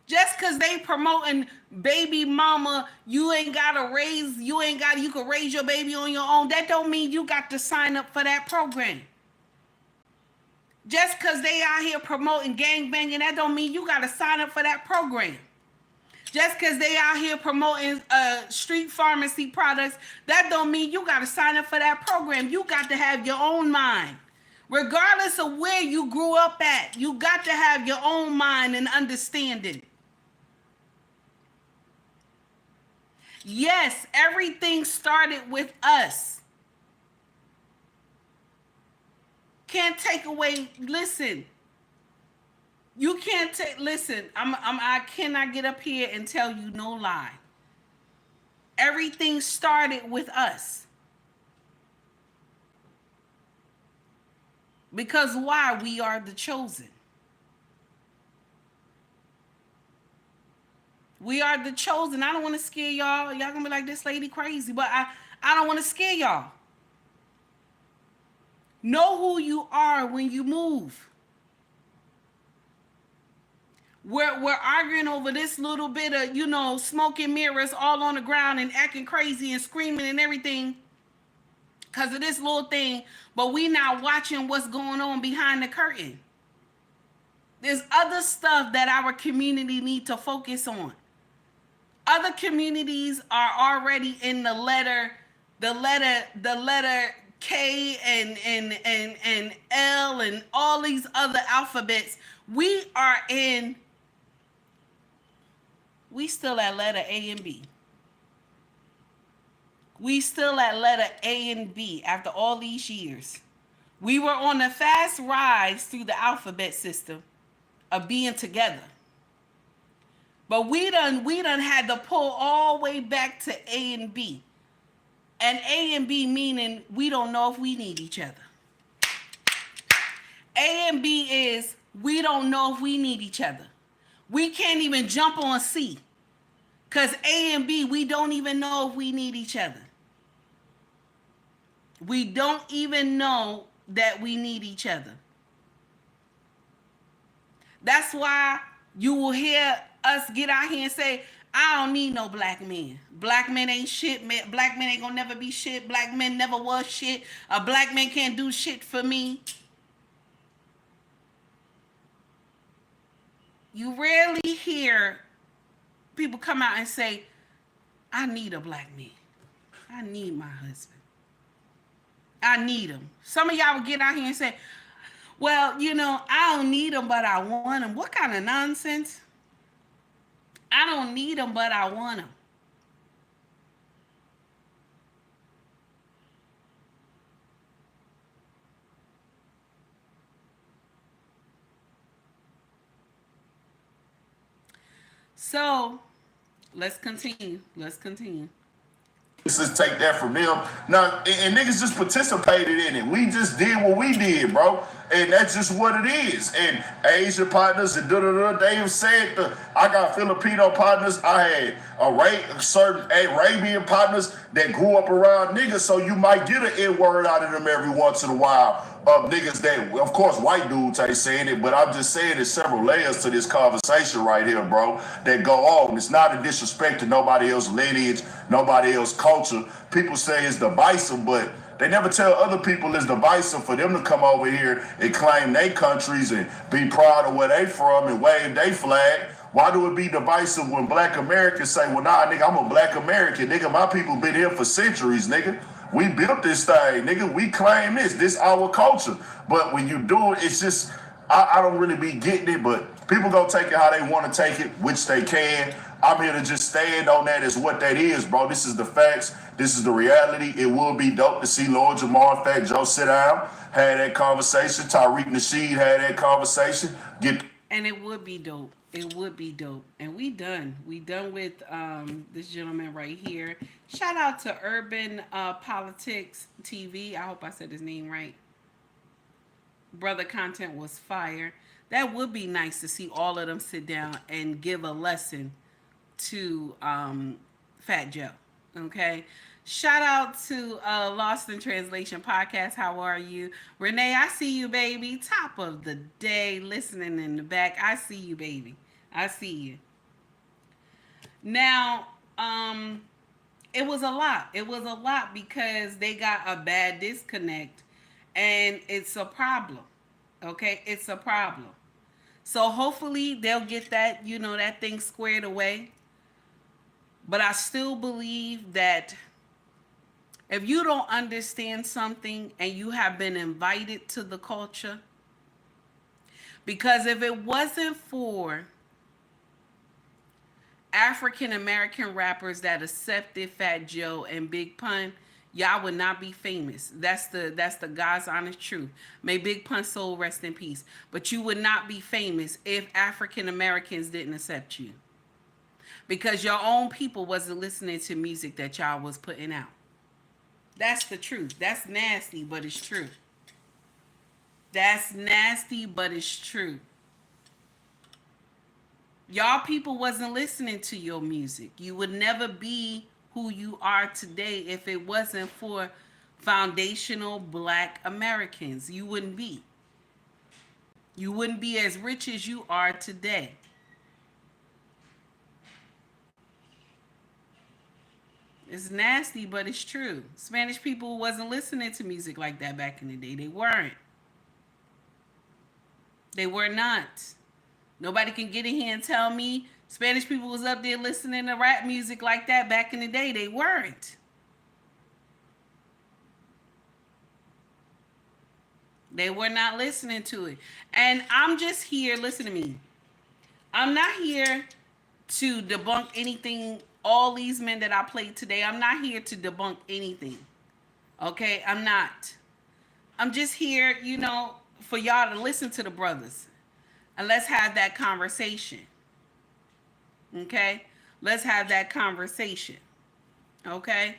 Just because they promoting baby mama, you can raise your baby on your own. That don't mean you got to sign up for that program. Just because they out here promoting gangbanging, that don't mean you got to sign up for that program. Just because they out here promoting street pharmacy products, that don't mean you got to sign up for that program. You got to have your own mind. Regardless of where you grew up at, you got to have your own mind and understanding. Yes, everything started with us. Can't take away, listen. You can't take, listen, I cannot get up here and tell you no lie. Everything started with us. Because why? We are the chosen. We are the chosen. I don't want to scare y'all. Y'all gonna be like, this lady crazy, but I don't want to scare y'all. Know who you are when you move. We're arguing over this little bit of, smoke and mirrors all on the ground and acting crazy and screaming and everything because of this little thing, but we not watching what's going on behind the curtain. There's other stuff that our community need to focus on. Other communities are already in the letter K and L and all these other alphabets. We still at letter A and B. We still at letter A and B after all these years. We were on a fast rise through the alphabet system of being together. But we done had to pull all the way back to A and B. And A and B meaning we don't know if we need each other. A and B is we don't know if we need each other. We can't even jump on C. Because A and B, we don't even know if we need each other. We don't even know that we need each other. That's why you will hear us get out here and say, I don't need no black men. Black men ain't shit. Man. Black men ain't gonna never be shit. Black men never was shit. A black man can't do shit for me. You rarely hear people come out and say, I need a black man. I need my husband. I need him. Some of y'all will get out here and say, well, I don't need him, but I want him. What kind of nonsense? I don't need him, but I want him. So, let's continue.
Just take that from them. Now, and niggas just participated in it. We just did what we did, bro. And that's just what it is. And Asian partners and they have said, I got Filipino partners. I had certain Arabian partners that grew up around niggas. So you might get an N-word out of them every once in a while. Of niggas that, of course, white dudes ain't saying it, but I'm just saying there's several layers to this conversation right here, bro, that go on. It's not a disrespect to nobody else's lineage, nobody else's culture. People say it's divisive, but they never tell other people it's divisive for them to come over here and claim their countries and be proud of where they from and wave their flag. Why do it be divisive when black Americans say, well, nah, nigga, I'm a black American. Nigga, my people been here for centuries, nigga. We built this thing, nigga. We claim this our culture. But when you do it, it's just, I don't really be getting it, but people gonna take it how they want to take it, which they can. I'm here to just stand on that as what that is, bro. This is the facts. This is the reality. It will be dope to see Lord Jamar and Fat Joe sit down, had that conversation. Tariq Nasheed had that conversation.
And it would be dope. It would be dope. And we done. We done with this gentleman right here. Shout out to Urban Politics TV. I hope I said his name right. Brother content was fire. That would be nice to see all of them sit down and give a lesson to Fat Joe. Okay. Shout out to Lost in Translation Podcast. How are you? Renee, I see you, baby. Top of the day, listening in the back. I see you, baby. I see you. Now, it was a lot. It was a lot because they got a bad disconnect and it's a problem. Okay? It's a problem. So hopefully they'll get that, that thing squared away. But I still believe that if you don't understand something and you have been invited to the culture, because if it wasn't for African American rappers that accepted Fat Joe and Big Pun, y'all would not be famous. That's the God's honest truth. May Big Pun's soul rest in peace. But you would not be famous if African Americans didn't accept you. Because your own people wasn't listening to music that y'all was putting out. That's the truth. That's nasty, but it's true. That's nasty, but it's true. Y'all people wasn't listening to your music. You would never be who you are today if it wasn't for foundational Black Americans. You wouldn't be. You wouldn't be as rich as you are today. It's nasty, but it's true. Spanish people wasn't listening to music like that back in the day. They weren't. They were not. Nobody can get in here and tell me Spanish people was up there listening to rap music like that back in the day. They weren't. They were not listening to it. And I'm just here, listen to me. I'm not here to debunk anything. All these men that I played today, I'm not here to debunk anything. Okay? I'm not. I'm just here, for y'all to listen to the brothers. And let's have that conversation. Okay? Let's have that conversation. Okay?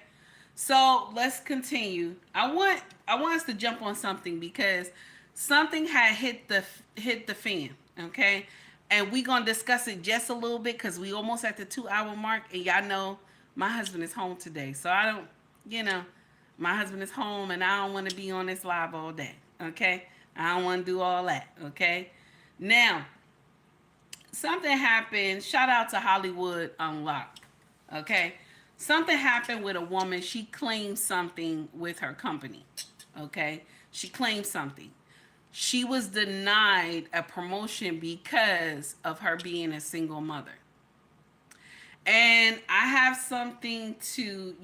So let's continue. I want us to jump on something because something had hit the fan. Okay? And we're going to discuss it just a little bit because we almost at the 2-hour mark. And y'all know my husband is home today. So I don't, my husband is home and I don't want to be on this live all day. Okay? I don't want to do all that. Okay? Now, something happened. Shout out to Hollywood Unlocked. Okay? Something happened with a woman. She claimed something with her company. Okay? She claimed something. She was denied a promotion because of her being a single mother. And I have something to,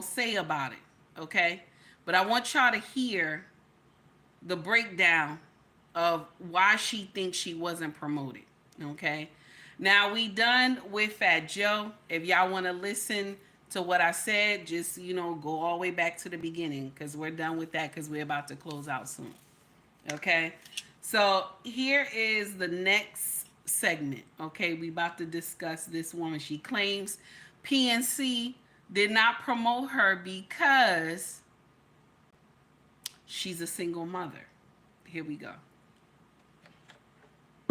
say about it, okay? But I want y'all to hear the breakdown of why she thinks she wasn't promoted, okay? Now, we done with Fat Joe. If y'all want to listen to what I said, just, go all the way back to the beginning because we're done with that because we're about to close out soon. Okay, so here is the next segment. Okay, we about to discuss this woman. She claims PNC did not promote her because she's a single mother. Here we go.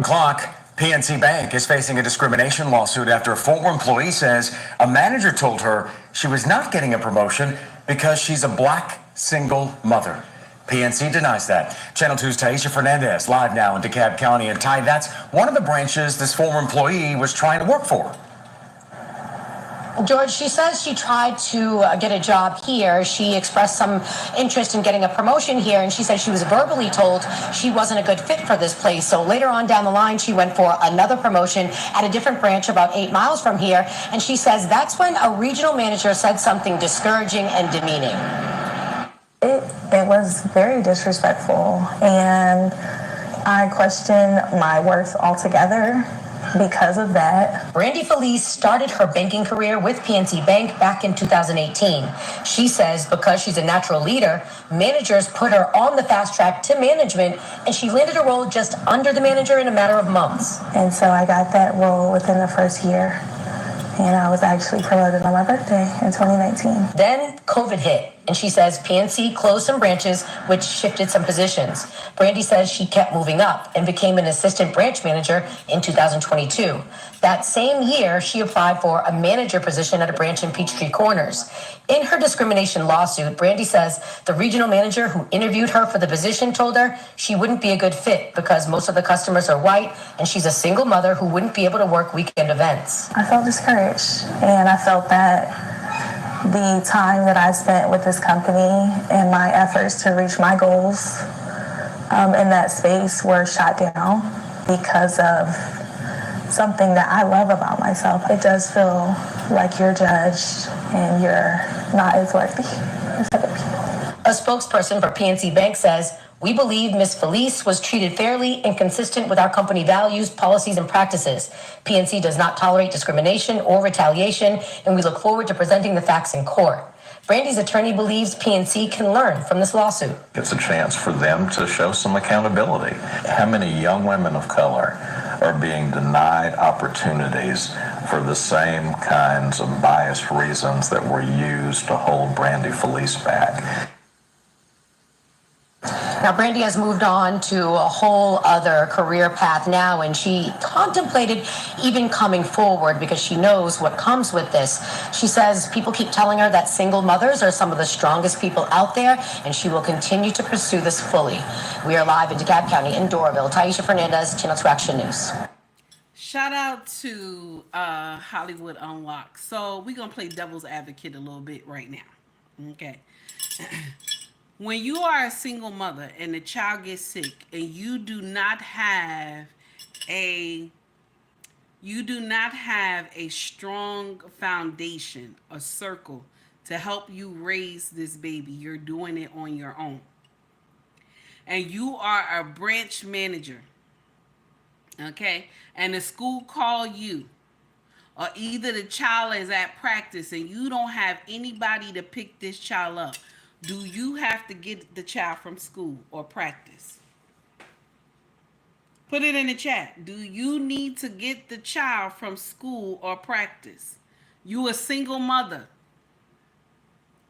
Clock. PNC Bank is facing a discrimination lawsuit after a former employee says a manager told her she was not getting a promotion because she's a Black single mother. PNC denies that. Channel 2's Taisha Fernandez live now in DeKalb County. And Ty, that's one of the branches this former employee was trying to work for.
George, she says she tried to get a job here. She expressed some interest in getting a promotion here, and she said she was verbally told she wasn't a good fit for this place. So later on down the line, she went for another promotion at a different branch about 8 miles from here. And she says that's when a regional manager said something discouraging and demeaning.
It was very disrespectful, and I question my worth altogether because of that.
Brandy Felice started her banking career with PNC Bank back in 2018. She says because she's a natural leader, managers put her on the fast track to management, and she landed a role just under the manager in a matter of months.
And so I got that role within the first year, and I was actually promoted on my birthday in 2019.
Then COVID hit, and she says PNC closed some branches, which shifted some positions. Brandy says she kept moving up and became an assistant branch manager in 2022. That same year, she applied for a manager position at a branch in Peachtree Corners. In her discrimination lawsuit, Brandy says the regional manager who interviewed her for the position told her she wouldn't be a good fit because most of the customers are white and she's a single mother who wouldn't be able to work weekend events.
I felt discouraged, and I felt that the time that I spent with this company and my efforts to reach my goals in that space were shot down because of something that I love about myself. It does feel like you're judged and you're not as worthy as other people.
A spokesperson for PNC Bank says We believe Ms. Felice was treated fairly and consistent with our company values, policies, and practices. PNC does not tolerate discrimination or retaliation, and we look forward to presenting the facts in court. Brandy's attorney believes PNC can learn from this lawsuit.
It's a chance for them to show some accountability. How many young women of color are being denied opportunities for the same kinds of biased reasons that were used to hold Brandy Felice back?
Now, Brandy has moved on to a whole other career path now, and she contemplated even coming forward because she knows what comes with this. She says people keep telling her that single mothers are some of the strongest people out there, and she will continue to pursue this fully. We are live in DeKalb County in Doraville. Taisha Fernandez, Channel 2 Action News.
Shout out to Hollywood Unlocked. So we're going to play devil's advocate a little bit right now. Okay. When you are a single mother and the child gets sick and you do not have a strong foundation, a circle to help you raise this baby, you're doing it on your own. And you are a branch manager, okay? And the school call you, or either the child is at practice and you don't have anybody to pick this child up. Do you have to get the child from school or practice? Put it in the chat. Do you need to get the child from school or practice? You a single mother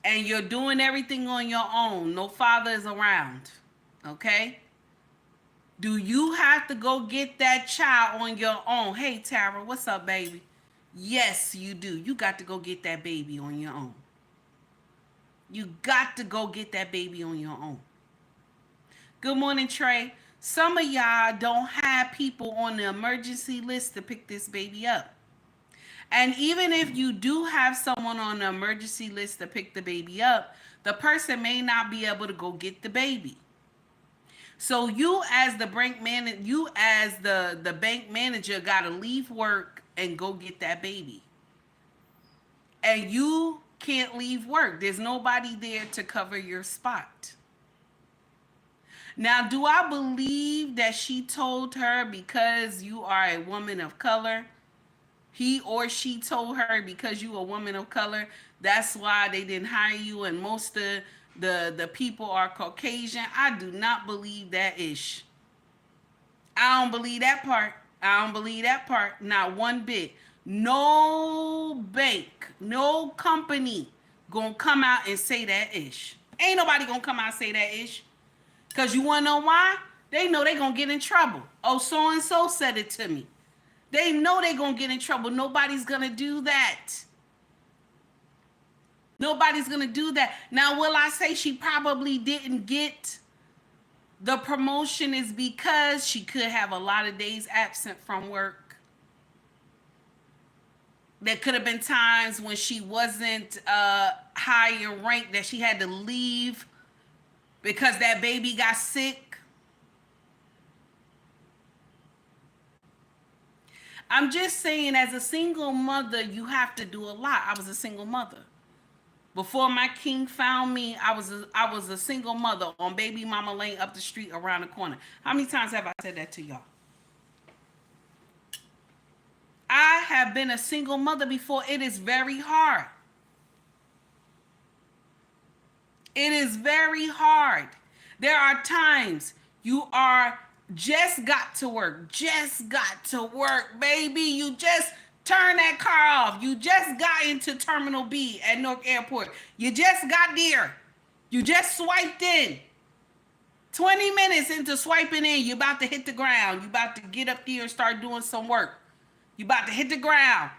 and you're doing everything on your own. No father is around. Okay? Do you have to go get that child on your own? Hey, Tara, what's up, baby? Yes, you do. You got to go get that baby on your own. You got to go get that baby on your own. Good morning, Trey. Some of y'all don't have people on the emergency list to pick this baby up. And even if you do have someone on the emergency list to pick the baby up, the person may not be able to go get the baby. So you as the bank manager got to leave work and go get that baby. And you can't leave work. There's nobody there to cover your spot. Now, do I believe that she told her because you are a woman of color? He or she told her because you a woman of color, that's why they didn't hire you and most of the people are Caucasian? I do not believe that ish. I don't believe that part. I don't believe that part. Not one bit. No bank, no company gonna come out and say that ish. Ain't nobody gonna come out and say that ish. Because you wanna know why? They know they gonna get in trouble. Oh, so-and-so said it to me. They know they gonna get in trouble. Nobody's gonna do that. Nobody's gonna do that. Now, will I say she probably didn't get the promotion is because she could have a lot of days absent from work? There could have been times when she wasn't high in rank that she had to leave because that baby got sick. I'm just saying, as a single mother, you have to do a lot. I was a single mother. Before my king found me, I was a single mother on Baby Mama Lane up the street around the corner. How many times have I said that to y'all? I have been a single mother before. It is very hard. It is very hard. There are times you are just got to work, baby. You just turn that car off. You just got into Terminal B at Newark Airport. You just got there. You just swiped in. 20 minutes into swiping in, you're about to hit the ground. You're about to get up there and start doing some work. You about to hit the ground.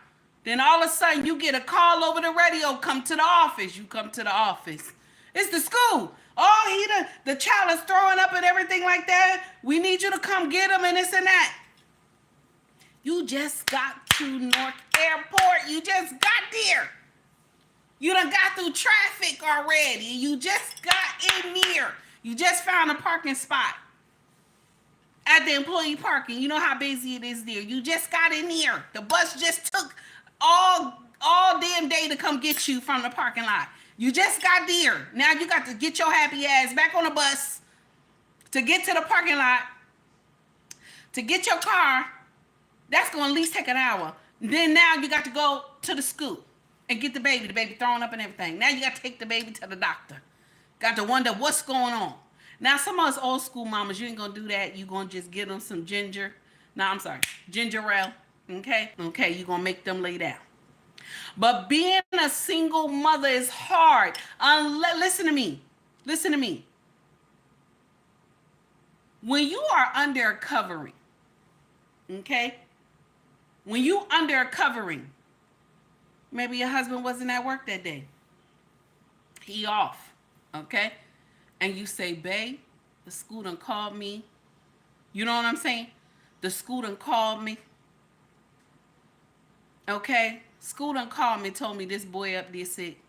Then all of a sudden you get a call over the radio, come to the office. You come to the office. It's the school. Oh, the child is throwing up and everything like that. We need you to come get him and this and that. You just got to Newark Airport. You just got there. You done got through traffic already. You just got in there. You just found a parking spot at the employee parking. You know how busy it is there. You just got in there. The bus just took all damn day to come get you from the parking lot. You just got there. Now you got to get your happy ass back on the bus to get to the parking lot, to get your car, that's going to at least take an hour. Then now you got to go to the school and get the baby thrown up and everything. Now you got to take the baby to the doctor. Got to wonder what's going on. Now some of us old school mamas, you ain't going to do that. You going to just give them some ginger. No, I'm sorry. Ginger ale. Okay? Okay, you going to make them lay down. But being a single mother is hard. Listen to me. Listen to me. When you are under a covering, okay? When you under a covering, maybe your husband wasn't at work that day. He off, okay? And you say, babe, the school done called me. You know what I'm saying? The school done called me. Okay? School done called me, told me this boy up there sick.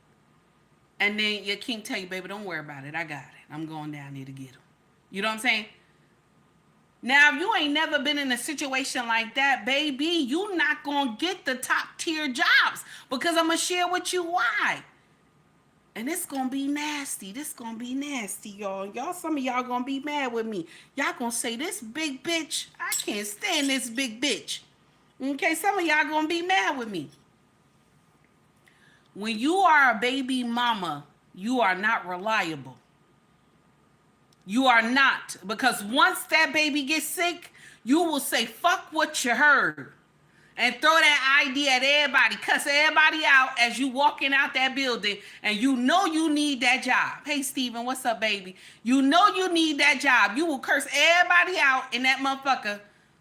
And then your king tell you, baby, don't worry about it. I got it. I'm going down there to get him. You know what I'm saying? Now, if you ain't never been in a situation like that, baby, you not going to get the top tier jobs, because I'm going to share with you why. And it's going to be nasty. This going to be nasty, y'all. Some of y'all going to be mad with me. Y'all going to say, this big bitch, I can't stand this big bitch. Okay, some of y'all going to be mad with me. When you are a baby mama, you are not reliable. You are not. Because once that baby gets sick, you will say, fuck what you heard. And throw that idea at everybody. Cuss everybody out as you walking out that building. And you know you need that job. Hey, Steven, what's up, baby? You know you need that job. You will curse everybody out in that motherfucker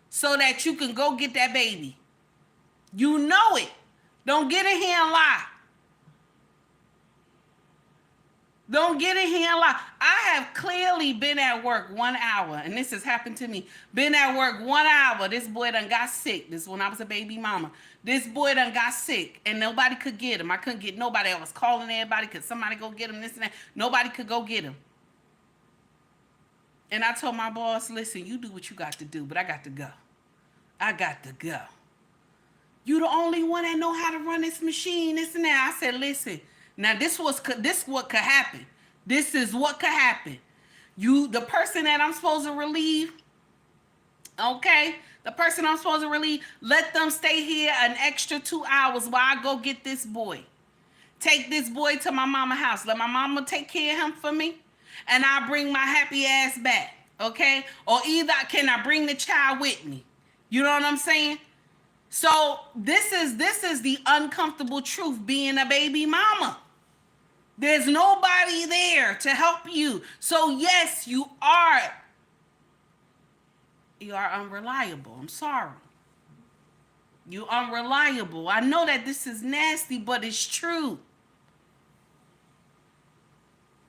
so that you can go get that baby. You know it. Don't get in here and lie. Don't get in here and lie. I have clearly been at work 1 hour, and this has happened to me. Been at work 1 hour. This boy done got sick. This is when I was a baby mama. This boy done got sick, and nobody could get him. I couldn't get nobody. I was calling everybody. Could somebody go get him? This and that. Nobody could go get him. And I told my boss, listen, you do what you got to do, but I got to go. I got to go. You the only one that know how to run this machine, this and that. I said, listen. Now, this what could happen. This is what could happen. The person that I'm supposed to relieve, okay? The person I'm supposed to relieve, let them stay here an extra 2 hours while I go get this boy. Take this boy to my mama's house. Let my mama take care of him for me. And I'll bring my happy ass back, okay? Or either can I bring the child with me? You know what I'm saying? So this is the uncomfortable truth being a baby mama. There's nobody there to help you. So yes, you are unreliable. I'm sorry. You're unreliable. I know that this is nasty, but it's true.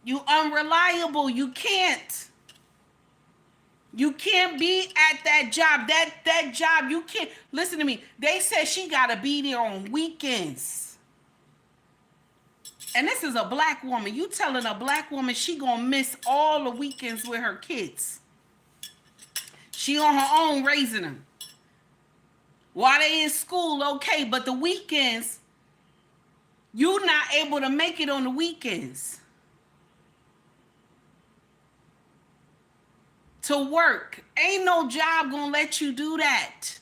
You unreliable. You can't be at that job. That job, you can't. Listen to me. They said she got to be there on weekends. And this is a black woman. You telling a black woman she gonna miss all the weekends with her kids. She on her own raising them. While they in school, okay, but the weekends, you not able to make it on the weekends. To work. Ain't no job gonna let you do that.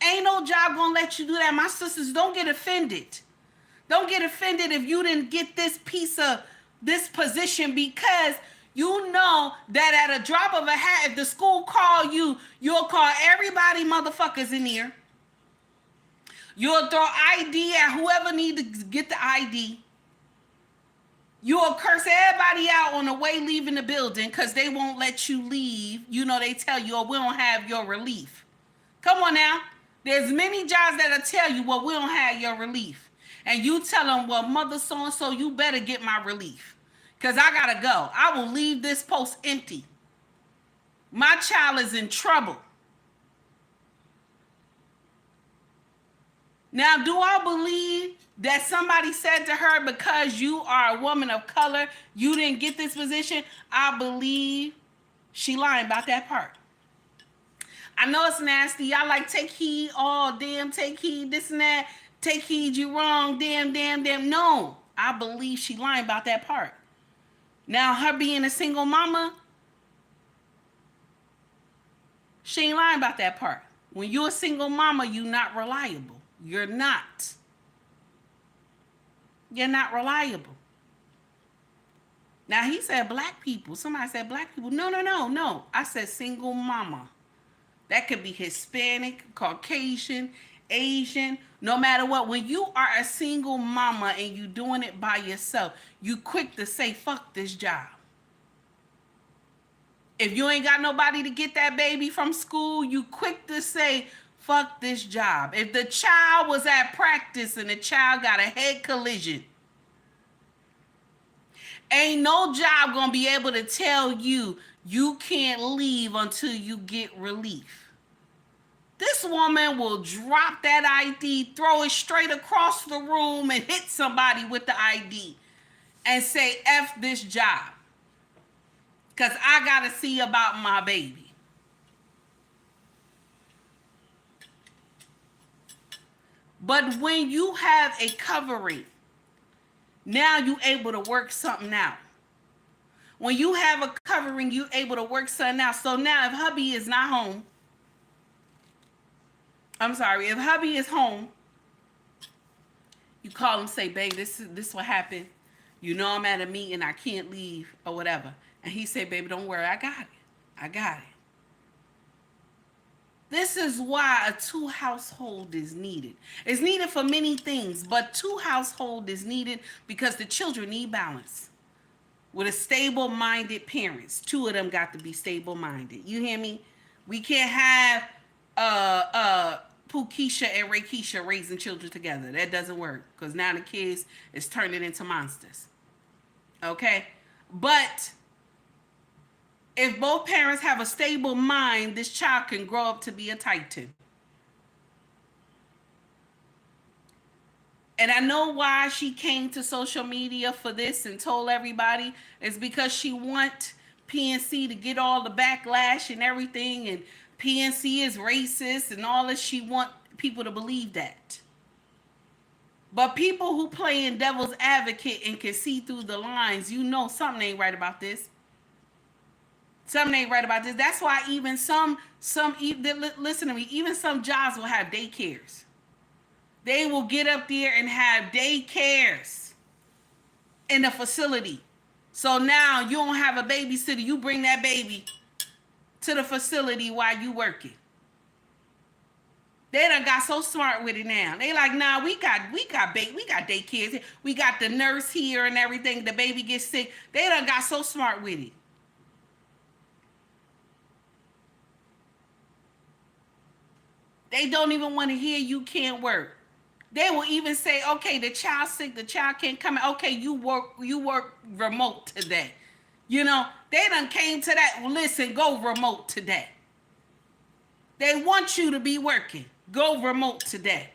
Ain't no job gonna let you do that. My sisters, don't get offended. Don't get offended if you didn't get this position, because you know that at a drop of a hat, if the school call you, you'll call everybody motherfuckers in here. You'll throw ID at whoever need to get the ID. You'll curse everybody out on the way leaving the building because they won't let you leave. You know, they tell you, oh, we don't have your relief. Come on now. There's many jobs that'll tell you, well, we don't have your relief. And you tell them, well, mother so-and-so, you better get my relief. Because I got to go. I will leave this post empty. My child is in trouble. Now, do I believe that somebody said to her, because you are a woman of color, you didn't get this position? I believe she lying about that part. I know it's nasty. Y'all like, take heed. Oh, damn, take heed, this and that. Take heed, you wrong. Damn. No, I believe she lying about that part. Now, her being a single mama, she ain't lying about that part. When you're a single mama, you're not reliable. You're not. You're not reliable. Now, he said black people. Somebody said black people. No. I said single mama. That could be Hispanic, Caucasian, Asian, no matter what. When you are a single mama and you doing it by yourself, you quick to say, fuck this job. If you ain't got nobody to get that baby from school, you quick to say, fuck this job. If the child was at practice and the child got a head collision, ain't no job gonna be able to tell you you can't leave until you get relief. This woman will drop that ID, throw it straight across the room and hit somebody with the ID and say, F this job. Because I got to see about my baby. But when you have a covering, now you able to work something out. When you have a covering, you able to work something out. So now if hubby is not home, if hubby is home, you call him, say, babe, this what happened. You know I'm at a meeting, I can't leave or whatever. And he say, baby, don't worry, I got it. This is why a two household is needed. It's needed for many things, but two household is needed because the children need balance. With a stable-minded parents, two of them got to be stable-minded. You hear me? We can't have Pookeisha and Rakeisha raising children together. That doesn't work because now the kids is turning into monsters. Okay? But if both parents have a stable mind, this child can grow up to be a titan. And I know why she came to social media for this and told everybody is because she want PNC to get all the backlash and everything, and PNC is racist and all this. She want people to believe that. But people who play in devil's advocate and can see through the lines, you know something ain't right about this. Something ain't right about this. That's why even listen to me, even some jobs will have daycares. They will get up there and have daycares in the facility. So now you don't have a babysitter. You bring that baby to the facility while you working. They done got so smart with it now. They like, nah, we got daycares. We got the nurse here and everything. The baby gets sick. They done got so smart with it. They don't even want to hear you can't work. They will even say, okay, the child's sick, the child can't come in. Okay, you work remote today. You know, they done came to that. Listen, go remote today. They want you to be working. Go remote today.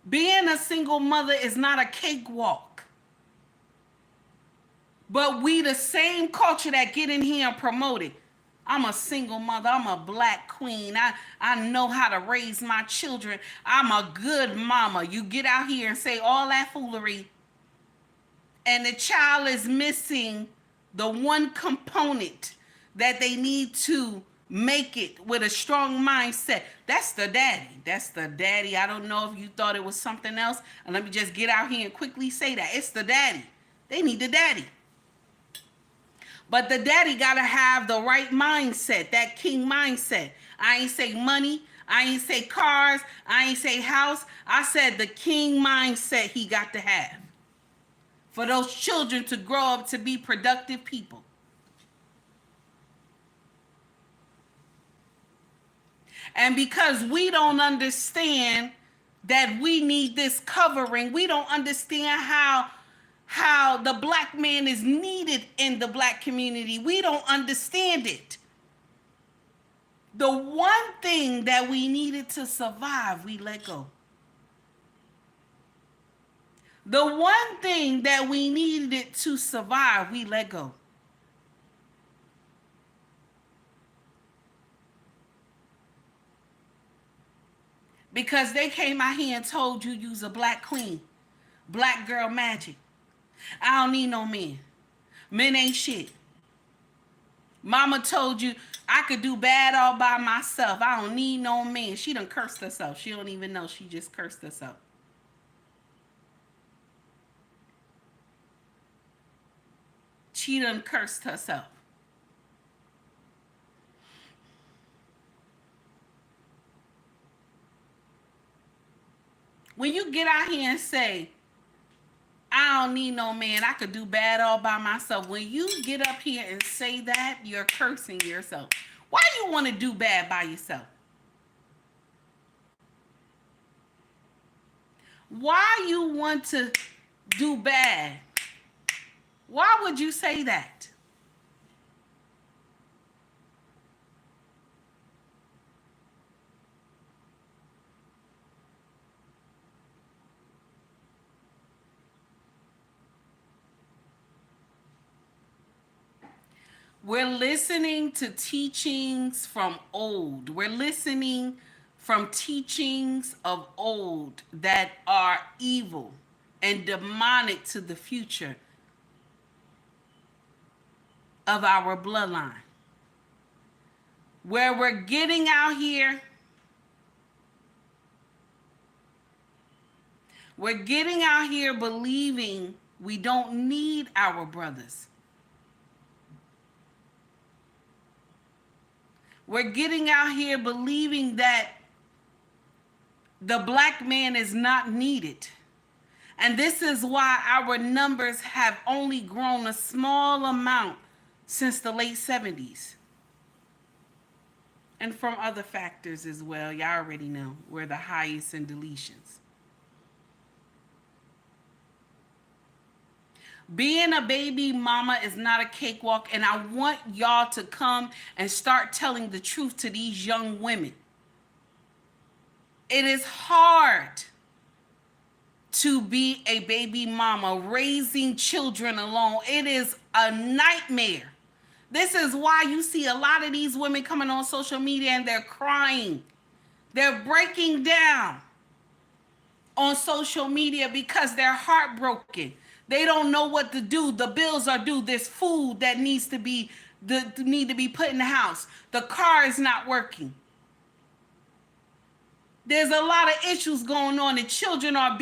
Being a single mother is not a cakewalk. But we the same culture that get in here and promote it. I'm a single mother. I'm a black queen. I know how to raise my children. I'm a good mama. You get out here and say all that foolery, and the child is missing the one component that they need to make it with a strong mindset. That's the daddy. That's the daddy. I don't know if you thought it was something else. And let me just get out here and quickly say that. It's the daddy. They need the daddy. But the daddy got to have the right mindset, that king mindset. I ain't say money. I ain't say cars. I ain't say house. I said the king mindset he got to have for those children to grow up to be productive people. And because we don't understand that we need this covering, we don't understand how the black man is needed in the black community. We don't understand it. The one thing that we needed to survive, we let go. The one thing that we needed to survive, we let go. Because they came out here and told you was a black queen. Black girl magic. I don't need no men. Men ain't shit. Mama told you I could do bad all by myself. I don't need no man. She done cursed herself. She don't even know. She just cursed herself. She done cursed herself. When you get out here and say, I don't need no man, I could do bad all by myself. When you get up here and say that, you're cursing yourself. Why you want to do bad by yourself? Why you want to do bad? Why would you say that? We're listening to teachings from old. We're listening from teachings of old that are evil and demonic to the future of our bloodline. Where we're getting out here, believing we don't need our brothers. We're getting out here believing that the black man is not needed. And this is why our numbers have only grown a small amount since the late 70s. And from other factors as well. Y'all already know we're the highest in deletions. Being a baby mama is not a cakewalk, and I want y'all to come and start telling the truth to these young women. It is hard to be a baby mama, raising children alone. It is a nightmare. This is why you see a lot of these women coming on social media and they're crying. They're breaking down on social media because they're heartbroken. They don't know what to do. The bills are due. There's food that needs to be put in the house. The car is not working. There's a lot of issues going on. The children are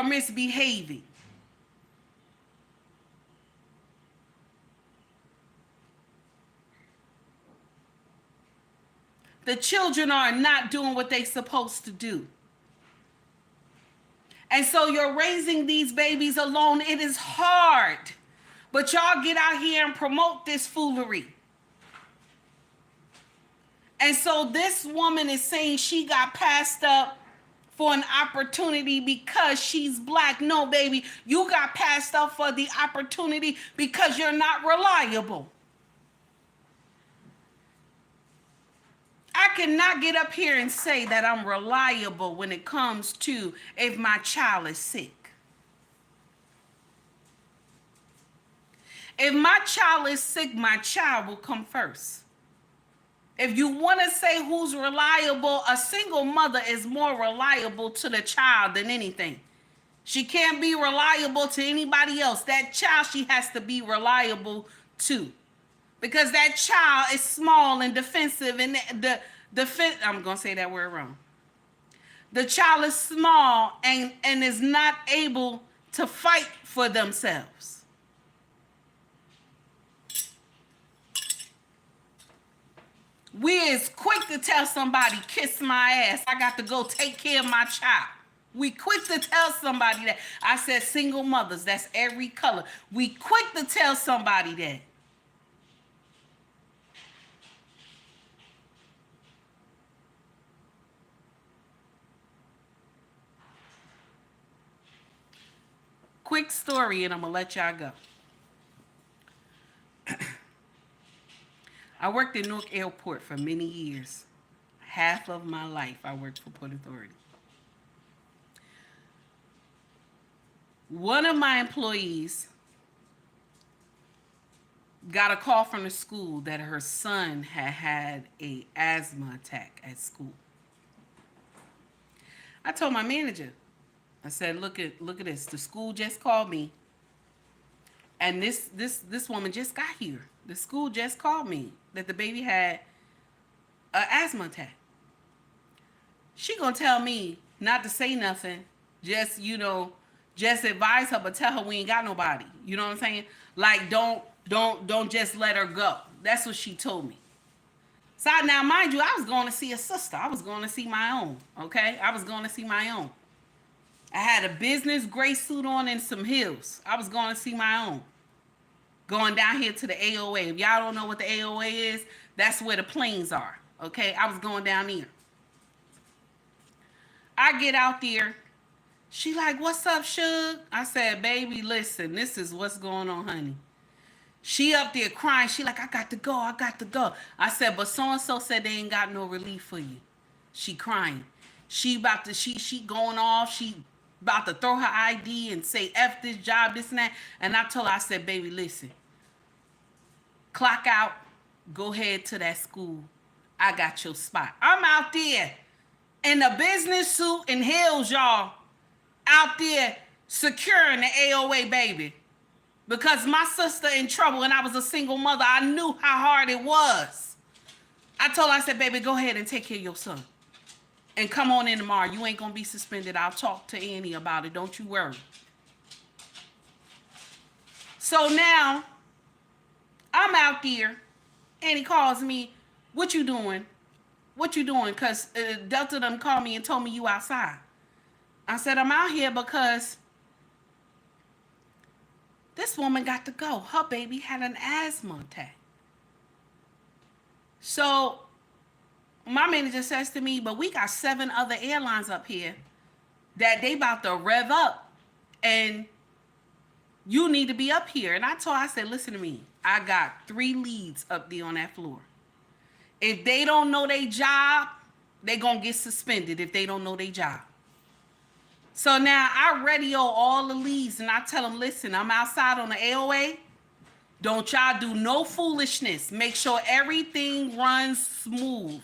misbehaving. The children are not doing what they're supposed to do. And so you're raising these babies alone. It is hard. But y'all get out here and promote this foolery. And so this woman is saying she got passed up for an opportunity because she's black. No, baby, you got passed up for the opportunity because you're not reliable. I cannot get up here and say that I'm reliable when it comes to if my child is sick. If my child is sick, my child will come first. If you want to say who's reliable, a single mother is more reliable to the child than anything. She can't be reliable to anybody else. That child she has to be reliable to. Because that child is small and defensive, and I'm going to say that word wrong. The child is small and is not able to fight for themselves. We is quick to tell somebody, kiss my ass. I got to go take care of my child. We quick to tell somebody that. I said single mothers, that's every color. We quick to tell somebody that. Quick story, and I'm going to let y'all go. I worked in Newark Airport for many years. Half of my life, I worked for Port Authority. One of my employees got a call from the school that her son had an asthma attack at school. I told my manager, I said, look at this. The school just called me, and this woman just got here. The school just called me that the baby had an asthma attack. She gonna tell me not to say nothing, just just advise her, but tell her we ain't got nobody. You know what I'm saying? Like don't just let her go. That's what she told me. So now, mind you, I was going to see a sister. I was going to see my own. Okay, I was going to see my own. I had a business gray suit on and some heels. I was going to see my own. Going down here to the AOA. If y'all don't know what the AOA is, that's where the planes are. Okay, I was going down there. I get out there. She like, what's up, Suge? I said, baby, listen, this is what's going on, honey. She up there crying. She like, I got to go. I said, but so-and-so said they ain't got no relief for you. She crying. She going off. She about to throw her ID and say, F this job, this and that. And I told her, I said, baby, listen. Clock out. Go ahead to that school. I got your spot. I'm out there in a business suit and heels, y'all. Out there securing the AOA, baby. Because my sister in trouble and I was a single mother, I knew how hard it was. I told her, I said, baby, go ahead and take care of your son. And come on in tomorrow. You ain't going to be suspended. I'll talk to Annie about it. Don't you worry. So now, I'm out there. Annie calls me. What you doing? What you doing? Because Delta done called me and told me you outside. I said, I'm out here because this woman got to go. Her baby had an asthma attack. So my manager says to me, but we got 7 other airlines up here that they about to rev up and you need to be up here. And I said, listen to me. I got 3 leads up there on that floor. If they don't know their job, they gonna get suspended if they don't know their job. So now I radio all the leads and I tell them, listen, I'm outside on the AOA. Don't y'all do no foolishness. Make sure everything runs smooth.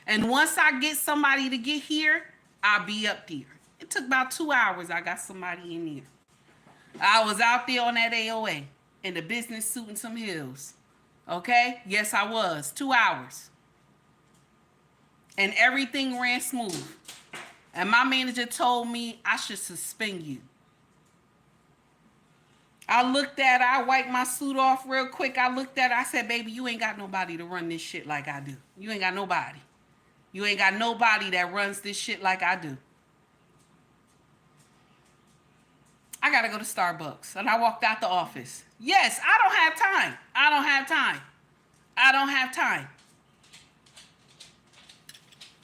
And once I get somebody to get here, I'll be up there. It took about 2 hours. I got somebody in there. I was out there on that AOA in the business suit and some heels. Okay? Yes, I was. 2 hours. And everything ran smooth. And my manager told me I should suspend you. I wiped my suit off real quick. I said, baby, you ain't got nobody to run this shit like I do. You ain't got nobody. You ain't got nobody that runs this shit like I do. I gotta go to Starbucks. And I walked out the office. Yes, I don't have time.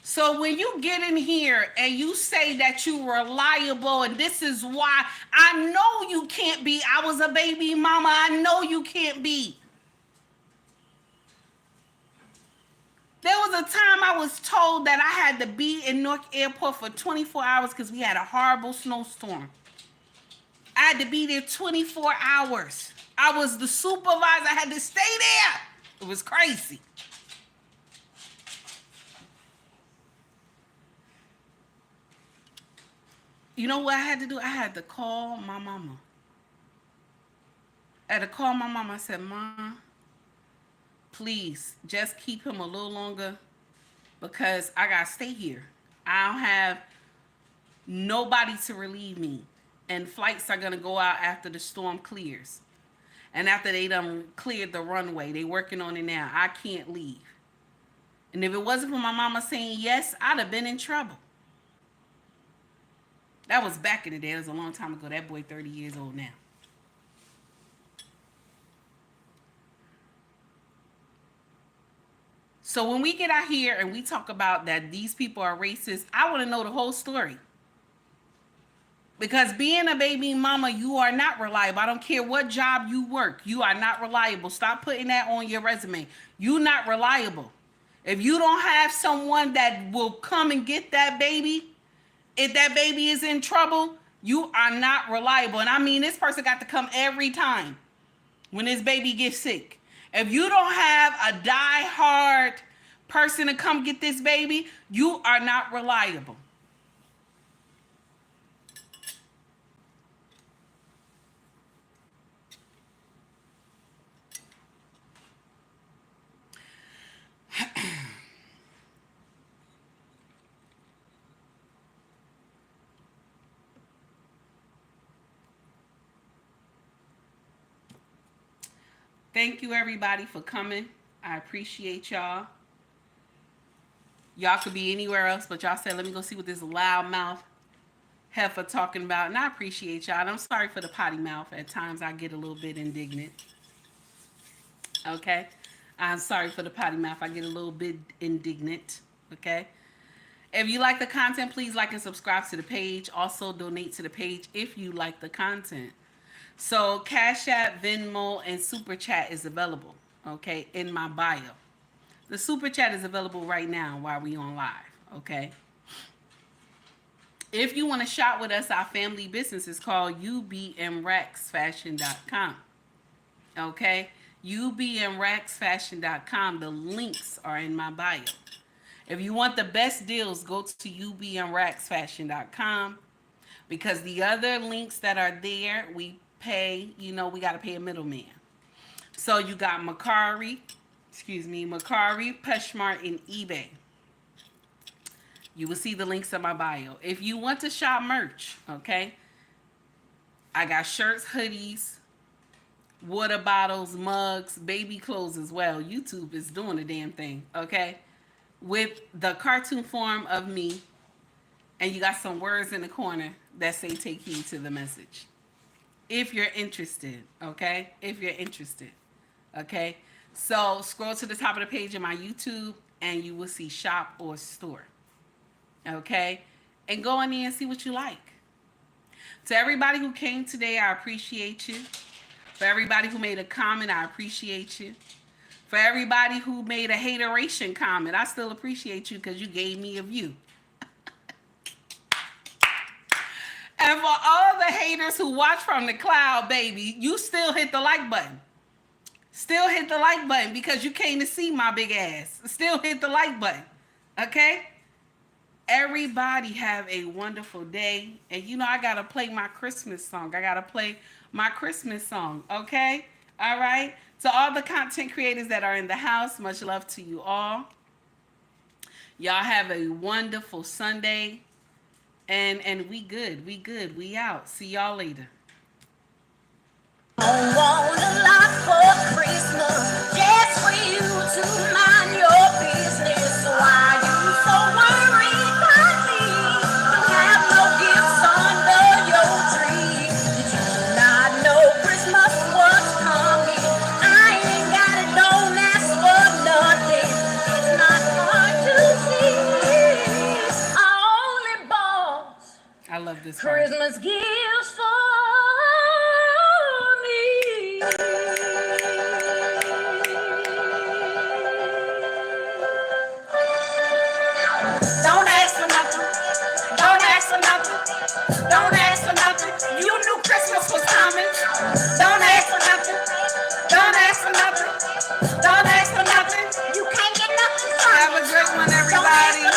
So when you get in here and you say that you reliable and this is why, I know you can't be. I was a baby mama. I know you can't be. There was a time I was told that I had to be in Newark Airport for 24 hours because we had a horrible snowstorm. I had to be there 24 hours. I was the supervisor. I had to stay there. It was crazy. You know what I had to do? I had to call my mama. I said, Mom, please just keep him a little longer because I got to stay here. I don't have nobody to relieve me. And flights are going to go out after the storm clears. And after they done cleared the runway, they working on it now. I can't leave. And if it wasn't for my mama saying yes, I'd have been in trouble. That was back in the day. It was a long time ago. That boy 30 years old now. So when we get out here and we talk about that these people are racist, I want to know the whole story. Because being a baby mama, you are not reliable. I don't care what job you work. You are not reliable. Stop putting that on your resume. You're not reliable. If you don't have someone that will come and get that baby, if that baby is in trouble, you are not reliable. And I mean, this person got to come every time when this baby gets sick. If you don't have a die-hard person to come get this baby, you are not reliable. Thank you, everybody, for coming. I appreciate y'all. Y'all could be anywhere else, but y'all said, let me go see what this loudmouth heifer talking about. And I appreciate y'all. And I'm sorry for the potty mouth. At times I get a little bit indignant. Okay? I'm sorry for the potty mouth. I get a little bit indignant. Okay? If you like the content, please like and subscribe to the page. Also, donate to the page if you like the content. So, Cash App, Venmo, and Super Chat is available, okay, in my bio. The Super Chat is available right now while we on live, okay? If you want to shop with us, our family business is called ubmrexfashion.com, okay? ubmrexfashion.com. The links are in my bio. If you want the best deals, go to ubmrexfashion.com, because the other links that are there, we pay, we got to pay a middleman. So you got Mercari, POSHMARK, and eBay. You will see the links in my bio. If you want to shop merch, okay, I got shirts, hoodies, water bottles, mugs, baby clothes as well. YouTube is doing the damn thing, okay, with the cartoon form of me, and you got some words in the corner that say take heed to the message. If you're interested, okay? If you're interested, okay? So scroll to the top of the page of my YouTube and you will see shop or store, okay? And go in there and see what you like. To everybody who came today, I appreciate you. For everybody who made a comment, I appreciate you. For everybody who made a hateration comment, I still appreciate you because you gave me a view. And for all the haters who watch from the cloud, baby, you still hit the like button. Still hit the like button because you came to see my big ass. Still hit the like button, okay? Everybody have a wonderful day. And I got to play my Christmas song. Okay? All right? To all the content creators that are in the house, much love to you all. Y'all have a wonderful Sunday. And we good. We out. See y'all later.
I want a lot for Christmas, just for you to mind your business. Why you so worried about me? Don't have no gifts under your tree. Did you not know Christmas was coming? I ain't got it, don't ask for nothing. It's not hard to see. I only bought
I love this part.
Christmas gifts for me. Don't ask for nothing. Don't ask for nothing. Don't ask for nothing. You knew Christmas was